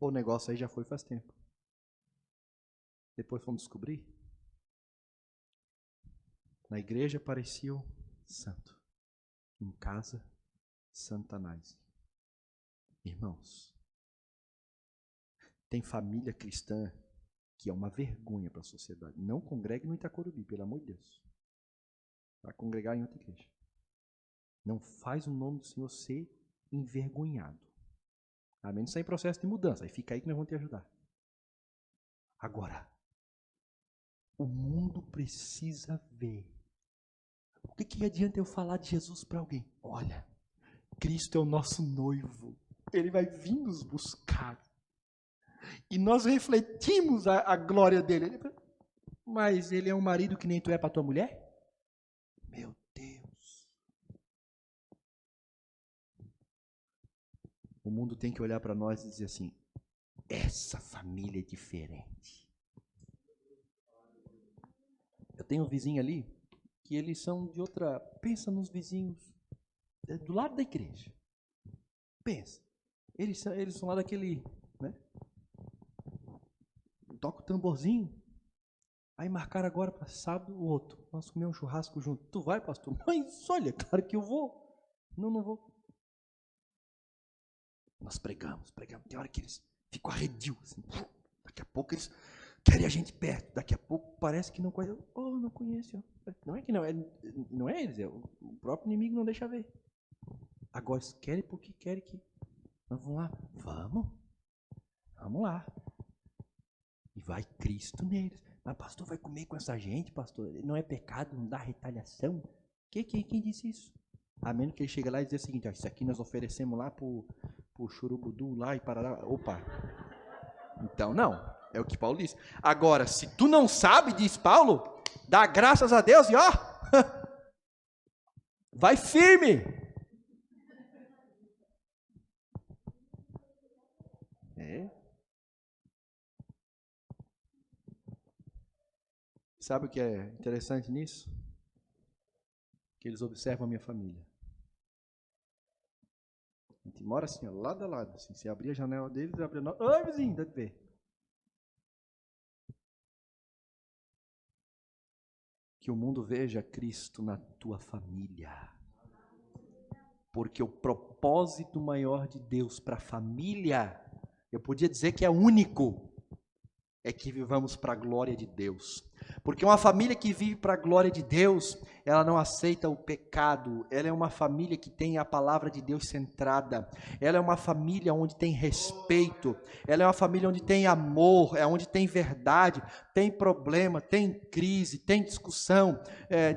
B: Ou o negócio aí já foi faz tempo. Depois fomos descobrir. Na igreja parecia o santo. Em casa, Satanás. Irmãos, tem família cristã que é uma vergonha para a sociedade. Não congregue no Itacorubi, pelo amor de Deus. Vai congregar em outra igreja. Não faz o nome do Senhor ser envergonhado. A menos sair em processo de mudança. Aí fica aí que nós vamos te ajudar. Agora, o mundo precisa ver. O que adianta eu falar de Jesus para alguém? Olha, Cristo é o nosso noivo. Ele vai vir nos buscar. E nós refletimos a glória dele. Mas ele é um marido que nem tu é para tua mulher? Meu Deus. O mundo tem que olhar para nós e dizer assim, essa família é diferente. Eu tenho um vizinho ali, que eles são de outra... Pensa nos vizinhos do lado da igreja. Pensa. Eles são lá daquele... né? Toca o tamborzinho. Aí marcaram agora para sábado o outro. Nós comemos um churrasco junto. Tu vai, pastor? Mas olha, claro que eu vou. Não vou. Nós pregamos. Tem hora que eles ficam arredios. Assim. Daqui a pouco eles querem a gente perto. Daqui a pouco parece que não conhece. Oh, não conhece. Não é que não. Não é eles. O próprio inimigo não deixa ver. Agora eles querem porque querem que... Nós vamos lá. Vamos lá. E vai Cristo neles. Mas pastor, vai comer com essa gente, pastor? Não é pecado, não dá retaliação? Quem disse isso? A menos que ele chega lá e diz o seguinte, ó, isso aqui nós oferecemos lá pro Churubudu lá e Parará. Opa! Então, não. É o que Paulo diz. Agora, se tu não sabe, diz Paulo, dá graças a Deus e ó, vai firme. É. Sabe o que é interessante nisso? Que eles observam a minha família. A gente mora assim, ó, lado a lado. Assim, se abrir a janela deles, abre a nossa. Oi, vizinho, dá de ver. Que o mundo veja Cristo na tua família. Porque o propósito maior de Deus para a família, eu podia dizer que é único, é que vivamos para a glória de Deus. Porque uma família que vive para a glória de Deus, ela não aceita o pecado, ela é uma família que tem a palavra de Deus centrada, ela é uma família onde tem respeito, ela é uma família onde tem amor, é onde tem verdade, tem problema, tem crise, tem discussão,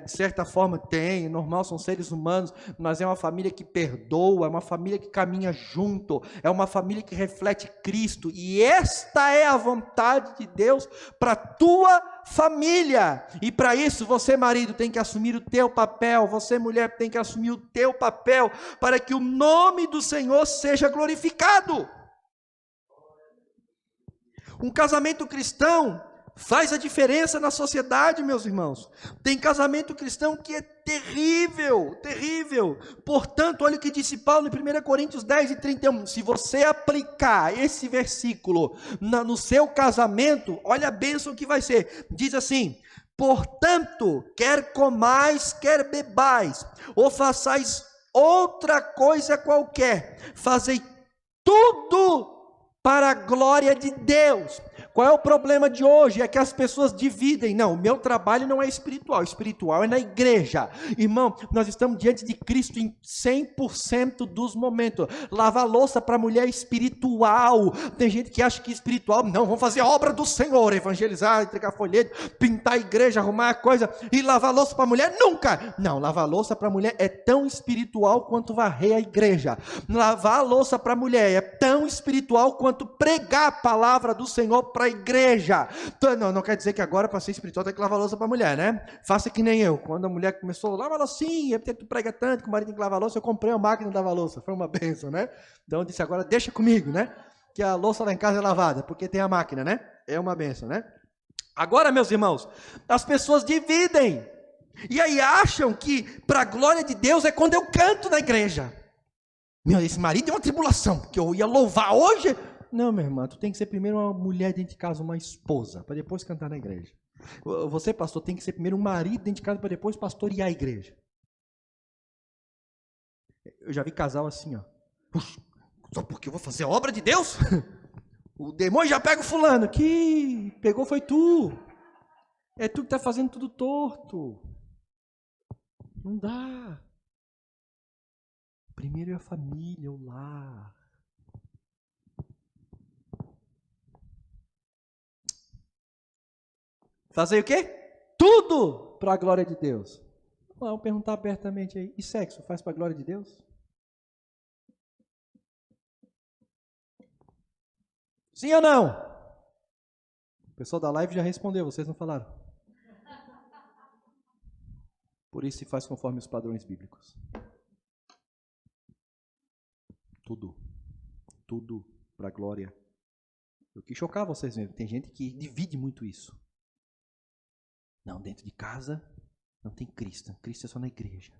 B: de certa forma tem, normal, são seres humanos, mas é uma família que perdoa, é uma família que caminha junto, é uma família que reflete Cristo, e esta é a vontade de Deus para a tua família. E para isso, você, marido, tem que assumir o teu papel, você, mulher, tem que assumir o teu papel, para que o nome do Senhor seja glorificado. Um casamento cristão faz a diferença na sociedade, meus irmãos. Tem casamento cristão que é terrível, terrível. Portanto, olha o que disse Paulo em 1 Coríntios 10 e 31. Se você aplicar esse versículo no seu casamento, olha a bênção que vai ser. Diz assim: portanto, quer comais, quer bebais, ou façais outra coisa qualquer, fazei tudo para a glória de Deus. Qual é o problema de hoje? É que as pessoas dividem. Não, o meu trabalho não é espiritual, espiritual é na igreja. Irmão, nós estamos diante de Cristo em 100% dos momentos. Lavar louça para mulher é espiritual. Tem gente que acha que espiritual, não, vamos fazer a obra do Senhor, evangelizar, entregar folheto, pintar a igreja, arrumar a coisa, e lavar louça para mulher, nunca. Não, lavar louça para mulher é tão espiritual quanto varrer a igreja. Lavar a louça para mulher é tão espiritual quanto pregar a palavra do Senhor para a igreja. Então, não quer dizer que agora para ser espiritual tem que lavar louça para a mulher, né? Faça que nem eu. Quando a mulher começou a lavar loucinha, é porque tu prega tanto que o marido tem que lavar louça, eu comprei uma máquina de lavar louça. Foi uma benção, né? Então eu disse, agora deixa comigo, né? Que a louça lá em casa é lavada, porque tem a máquina, né? É uma benção, né? Agora, meus irmãos, as pessoas dividem. E aí acham que para a glória de Deus é quando eu canto na igreja. Meu, esse marido é uma tribulação, porque eu ia louvar hoje. Não, minha irmã, tu tem que ser primeiro uma mulher dentro de casa, uma esposa, para depois cantar na igreja. Você, pastor, tem que ser primeiro um marido dentro de casa, para depois pastorear a igreja. Eu já vi casal assim, ó. Só porque eu vou fazer a obra de Deus? O demônio já pega o fulano. Que pegou foi tu. É tu que está fazendo tudo torto. Não dá. Primeiro é a família, o lar. Fazer o quê? Tudo para a glória de Deus. Vamos perguntar abertamente aí. E sexo faz para a glória de Deus? Sim ou não? O pessoal da live já respondeu, vocês não falaram. Por isso se faz conforme os padrões bíblicos. Tudo. Tudo para a glória. Eu quis chocar vocês mesmo. Tem gente que divide muito isso. Não, dentro de casa não tem Cristo. Cristo é só na igreja.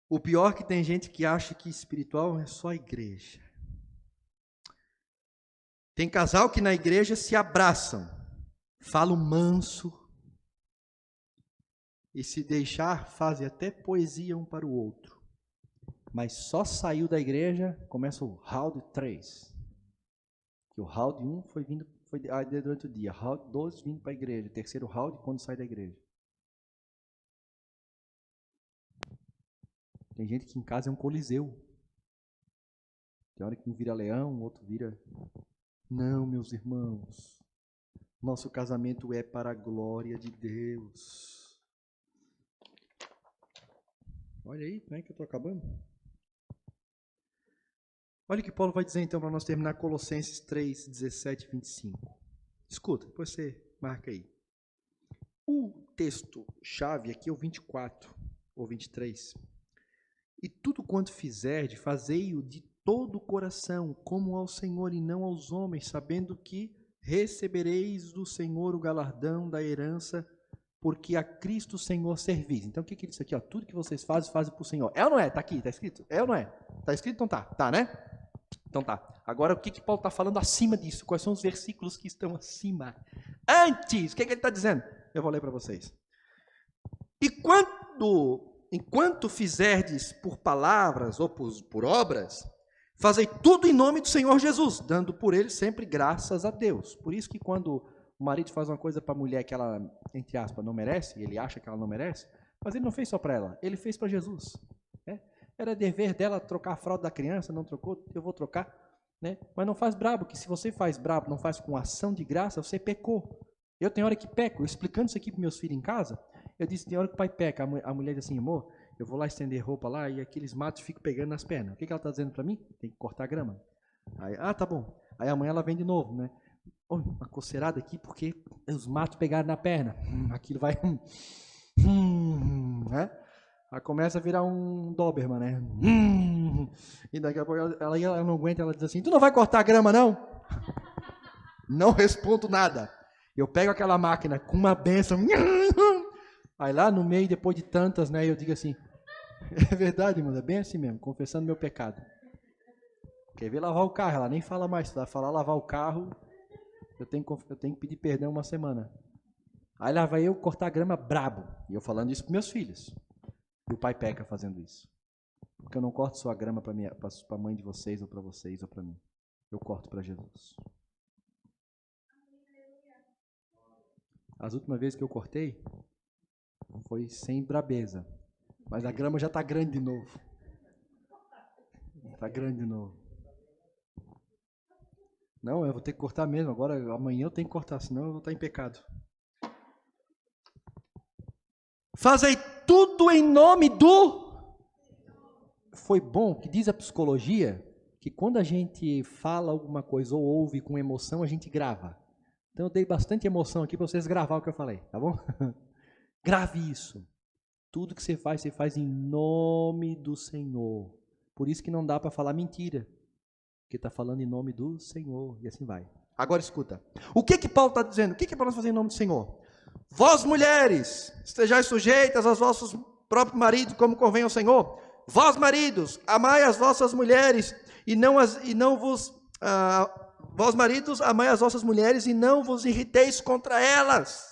B: O pior é que tem gente que acha que espiritual é só a igreja. Tem casal que na igreja se abraçam, falam manso, e se deixar, fazem até poesia um para o outro. Mas só saiu da igreja, começa o round 3. Que o round 1 foi durante o dia, round 2 vindo para a igreja, terceiro round quando sai da igreja. Tem gente que em casa é um coliseu. Tem hora que um vira leão, o outro vira... Não, meus irmãos. Nosso casamento é para a glória de Deus. Olha aí, não é que eu estou acabando? Olha o que Paulo vai dizer então para nós terminar Colossenses 3, 17 e 25. Escuta, depois você marca aí. O texto-chave aqui é o 24 ou 23. E tudo quanto fizerdes, fazei-o de todo o coração, como ao Senhor e não aos homens, sabendo que recebereis do Senhor o galardão da herança, porque a Cristo Senhor servis. Então o que ele disse aqui? Ó, tudo que vocês fazem para o Senhor. É ou não é? Está aqui, está escrito? É ou não é? Está escrito? Então tá. Tá, né? Então tá. Agora o que Paulo está falando acima disso? Quais são os versículos que estão acima? Antes, o que ele está dizendo? Eu vou ler para vocês. E enquanto fizerdes por palavras ou por obras, fazei tudo em nome do Senhor Jesus, dando por ele sempre graças a Deus. Por isso que quando o marido faz uma coisa para a mulher que ela, entre aspas, não merece, ele acha que ela não merece, mas ele não fez só para ela, ele fez para Jesus. Né? Era dever dela trocar a fralda da criança, não trocou, eu vou trocar. Né? Mas não faz brabo, que se você faz brabo, não faz com ação de graça, você pecou. Eu tenho hora que peco, explicando isso aqui para meus filhos em casa, eu disse, tem hora que o pai peca, a mulher diz assim, amor, eu vou lá estender roupa lá e aqueles matos ficam pegando nas pernas. O que ela está dizendo para mim? Tem que cortar a grama. Aí, tá bom. Aí amanhã ela vem de novo, né? Oh, uma coceirada aqui porque os matos pegaram na perna. Aquilo vai... né? Aí começa a virar um Doberman, né? E daqui a pouco ela não aguenta, ela diz assim, tu não vai cortar a grama, não? Não respondo nada. Eu pego aquela máquina com uma benção. Aí lá no meio, depois de tantas, né, eu digo assim, é verdade, mano, é bem assim mesmo, confessando meu pecado. Quer ver lavar o carro? Ela nem fala mais, se ela falar lavar o carro, eu tenho que pedir perdão uma semana. Aí lá vai eu cortar a grama brabo, e eu falando isso para meus filhos. E o pai peca fazendo isso. Porque eu não corto só a grama para a mãe de vocês, ou para vocês, ou para mim. Eu corto para Jesus. As últimas vezes que eu cortei, foi sem brabeza. Mas a grama já está grande de novo. Está grande de novo. Não, eu vou ter que cortar mesmo. Agora, amanhã eu tenho que cortar, senão eu vou estar em pecado. Fazei tudo em nome do... Foi bom que diz a psicologia que quando a gente fala alguma coisa ou ouve com emoção, a gente grava. Então eu dei bastante emoção aqui para vocês gravar o que eu falei, tá bom? Grave isso. Tudo que você faz em nome do Senhor. Por isso que não dá para falar mentira. Porque está falando em nome do Senhor. E assim vai. Agora escuta. O que Paulo está dizendo? O que é para nós fazer em nome do Senhor? Vós mulheres, estejais sujeitas aos vossos próprios maridos, como convém ao Senhor. Vós maridos, amai as vossas mulheres vós maridos, amai as vossas mulheres e não vos irriteis contra elas.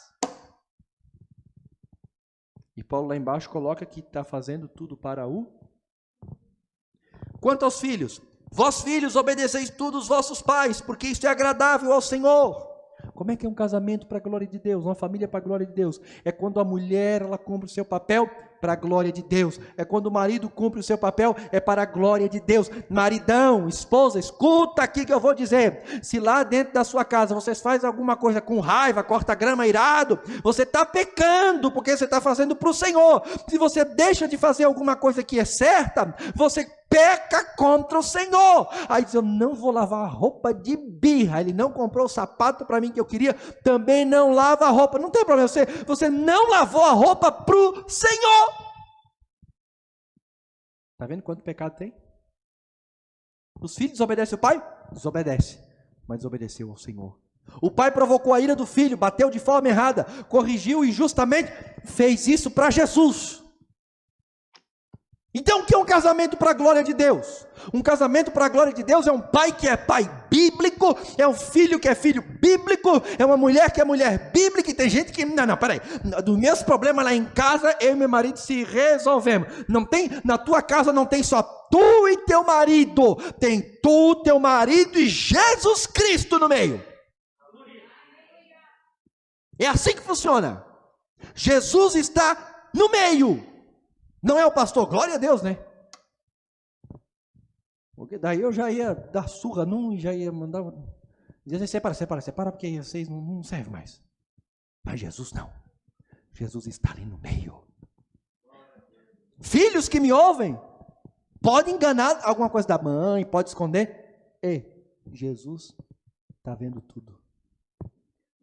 B: E Paulo lá embaixo coloca que está fazendo tudo para o... Quanto aos filhos, vós filhos obedeceis tudo os vossos pais, porque isto é agradável ao Senhor. Como é que é um casamento para a glória de Deus? Uma família para a glória de Deus? É quando a mulher ela cumpre o seu papel para a glória de Deus. É quando o marido cumpre o seu papel, é para a glória de Deus. Maridão, esposa, escuta aqui que eu vou dizer. Se lá dentro da sua casa vocês fazem alguma coisa com raiva, corta grama irado, você está pecando, porque você está fazendo para o Senhor. Se você deixa de fazer alguma coisa que é certa, você peca contra o Senhor. Aí diz, eu não vou lavar a roupa de birra. Ele não comprou o sapato para mim que eu queria, também não lava a roupa. Não tem problema, você não lavou a roupa para o Senhor. Está vendo quanto pecado tem? Os filhos desobedecem o pai? Desobedece, mas desobedeceu ao Senhor. O pai provocou a ira do filho, bateu de forma errada, corrigiu injustamente, fez isso para Jesus. Então o que é um casamento para a glória de Deus? Um casamento para a glória de Deus é um pai que é pai bíblico, é um filho que é filho bíblico, é uma mulher que é mulher bíblica, e tem gente que, não, peraí, dos meus problemas lá em casa, eu e meu marido se resolvemos. Não tem, na tua casa não tem só tu e teu marido, tem tu, teu marido e Jesus Cristo no meio. É assim que funciona. Jesus está no meio. Não é o pastor, glória a Deus, né? Porque daí eu já ia dar surra num e já ia mandar... Dizer, separa, porque vocês não servem mais. Mas Jesus não. Jesus está ali no meio. Filhos que me ouvem, Pode enganar alguma coisa da mãe, pode esconder. Ei, Jesus está vendo tudo.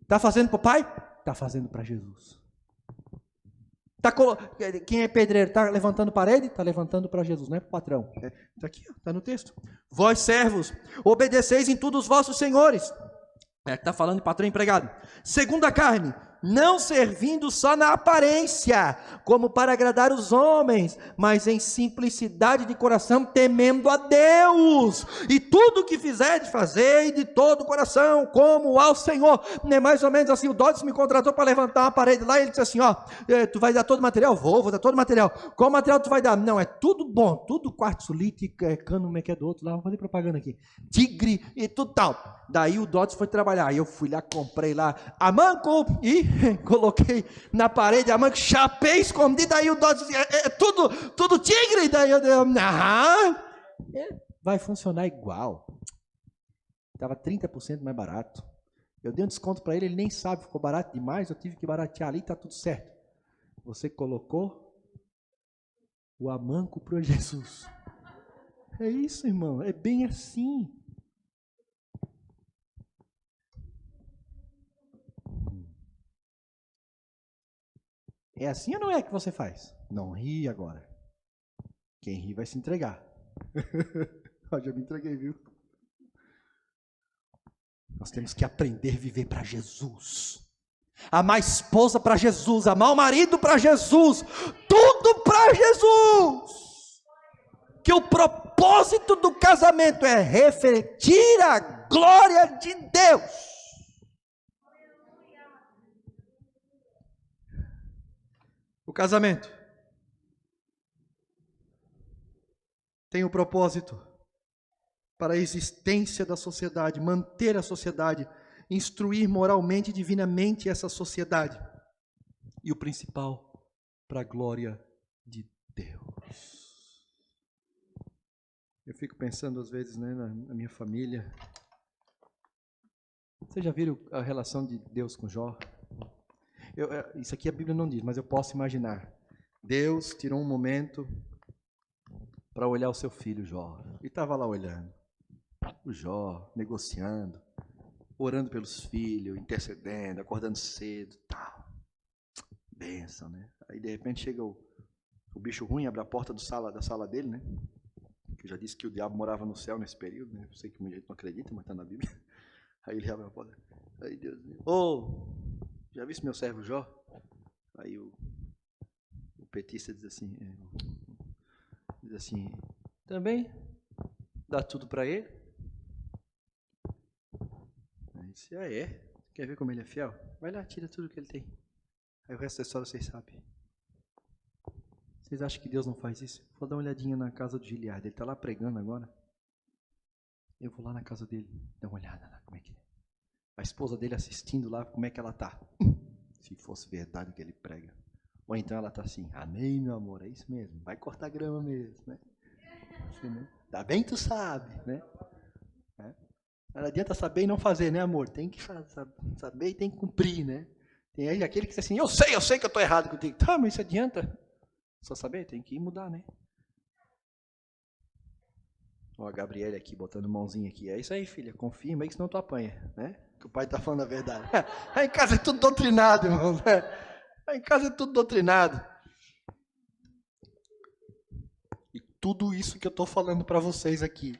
B: Está fazendo para o pai? Está fazendo para Jesus. Quem é pedreiro está levantando parede? Está levantando para Jesus, não é para o patrão. Está aqui, está no texto. Vós servos, obedeceis em tudo os vossos senhores. Está falando de patrão e empregado. Segundo a carne, não servindo só na aparência, como para agradar os homens, mas em simplicidade de coração, temendo a Deus. E tudo o que fizerdes, fazei de todo o coração, como ao Senhor. É mais ou menos assim, o Dodds me contratou para levantar uma parede lá, e ele disse assim, tu vai dar todo o material? Vou dar todo o material. Qual material tu vai dar? Não, é tudo bom, tudo quartzolite, cano, como é que é do outro lá, vou fazer propaganda aqui. Tigre e tudo tal. Daí o Dodds foi trabalhar, aí eu fui lá, comprei lá a manco e coloquei na parede, a manco, chapei escondido, aí o Dodds dizia, tudo tigre, daí eu vai funcionar igual. Estava 30% mais barato. Eu dei um desconto para ele, ele nem sabe, ficou barato demais, eu tive que baratear ali, está tudo certo. Você colocou o amanco para Jesus. É isso, irmão, é bem assim. É assim ou não é que você faz? Não ri agora. Quem ri vai se entregar. Eu já me entreguei, viu? Nós temos que aprender a viver para Jesus. Amar a esposa para Jesus, amar o marido para Jesus. Tudo para Jesus. Que o propósito do casamento é refletir a glória de Deus. O casamento tem o propósito para a existência da sociedade, manter a sociedade, instruir moralmente e divinamente essa sociedade. E o principal, para a glória de Deus. Eu fico pensando às vezes, né, na minha família. Vocês já viram a relação de Deus com Jó? Isso aqui a Bíblia não diz, mas eu posso imaginar. Deus tirou um momento para olhar o seu filho Jó. E estava lá olhando. O Jó, negociando, orando pelos filhos, intercedendo, acordando cedo, tal. Bênção, né? Aí de repente chega o bicho ruim, abre a porta da sala dele, né? Que já disse que o diabo morava no céu nesse período, né? Eu sei que muita gente não acredita, mas está na Bíblia. Aí ele abre a porta. Aí Deus diz, já viste meu servo Jó? Aí o petista diz assim, também dá tudo para ele? Aí disse, quer ver como ele é fiel? Vai lá, tira tudo que ele tem. Aí o resto da história vocês sabem. Vocês acham que Deus não faz isso? Vou dar uma olhadinha na casa do Giliard, ele está lá pregando agora. Eu vou lá na casa dele, dar uma olhada lá, como é que é. A esposa dele assistindo lá, como é que ela está? Se fosse verdade o que ele prega. Ou então ela está assim, amém, meu amor, é isso mesmo, vai cortar grama mesmo, né? Assim, né? Dá bem tu sabe, né? Não adianta saber e não fazer, né, amor? Tem que saber e tem que cumprir, né? Tem aí aquele que diz assim, eu sei que eu estou errado contigo. Tá, mas isso adianta? Só saber, tem que mudar, né? Ó, a Gabriela aqui, botando mãozinha aqui. É isso aí, filha, confirma aí que senão tu apanha, né? Que o pai está falando a verdade. Aí em casa é tudo doutrinado, irmão. Aí em casa é tudo doutrinado. E tudo isso que eu estou falando para vocês aqui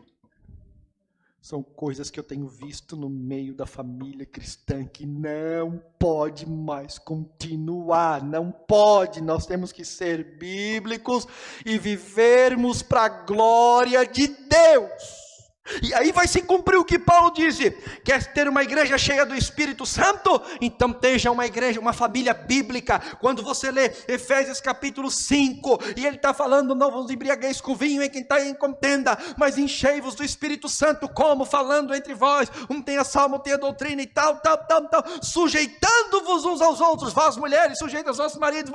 B: são coisas que eu tenho visto no meio da família cristã que não pode mais continuar, não pode. Nós temos que ser bíblicos e vivermos para a glória de Deus. E aí vai se cumprir o que Paulo disse: quer ter uma igreja cheia do Espírito Santo? Então esteja uma igreja, uma família bíblica. Quando você lê Efésios capítulo 5, e ele está falando, não vos embriagueis com vinho em quem está em contenda, mas enchei-vos do Espírito Santo, como? Falando entre vós, um tem a salmo, tem a doutrina e tal, sujeitando-vos uns aos outros, vós mulheres, sujeitas aos vossos maridos,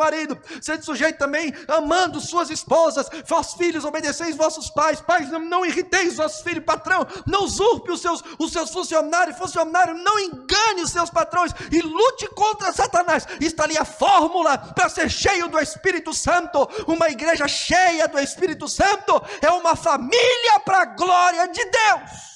B: sede sujeito também, amando suas esposas, vós filhos, obedeceis vossos pais, não irriteis vossos filhos, patrões, patrão, não usurpe os seus funcionários, não engane os seus patrões e lute contra Satanás. Está ali a fórmula para ser cheio do Espírito Santo. Uma igreja cheia do Espírito Santo é uma família para a glória de Deus.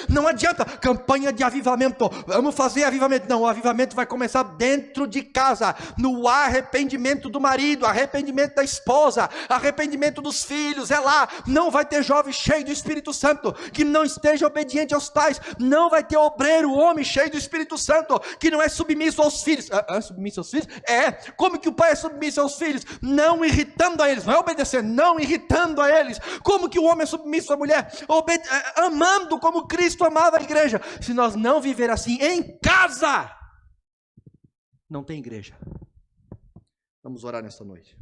B: Não adianta campanha de avivamento, vamos fazer avivamento. Não, o avivamento vai começar dentro de casa, no arrependimento do marido, arrependimento da esposa, arrependimento dos filhos, é lá. Não vai ter jovem cheio do Espírito Santo que não esteja obediente aos pais. Não vai ter obreiro, homem cheio do Espírito Santo que não é submisso aos filhos. Submisso aos filhos? É. Como que o pai é submisso aos filhos? Não irritando a eles, não é obedecer, não irritando a eles. Como que o homem é submisso à mulher? Amando como Cristo amava a igreja. Se nós não viver assim em casa, não tem igreja. Vamos orar nesta noite.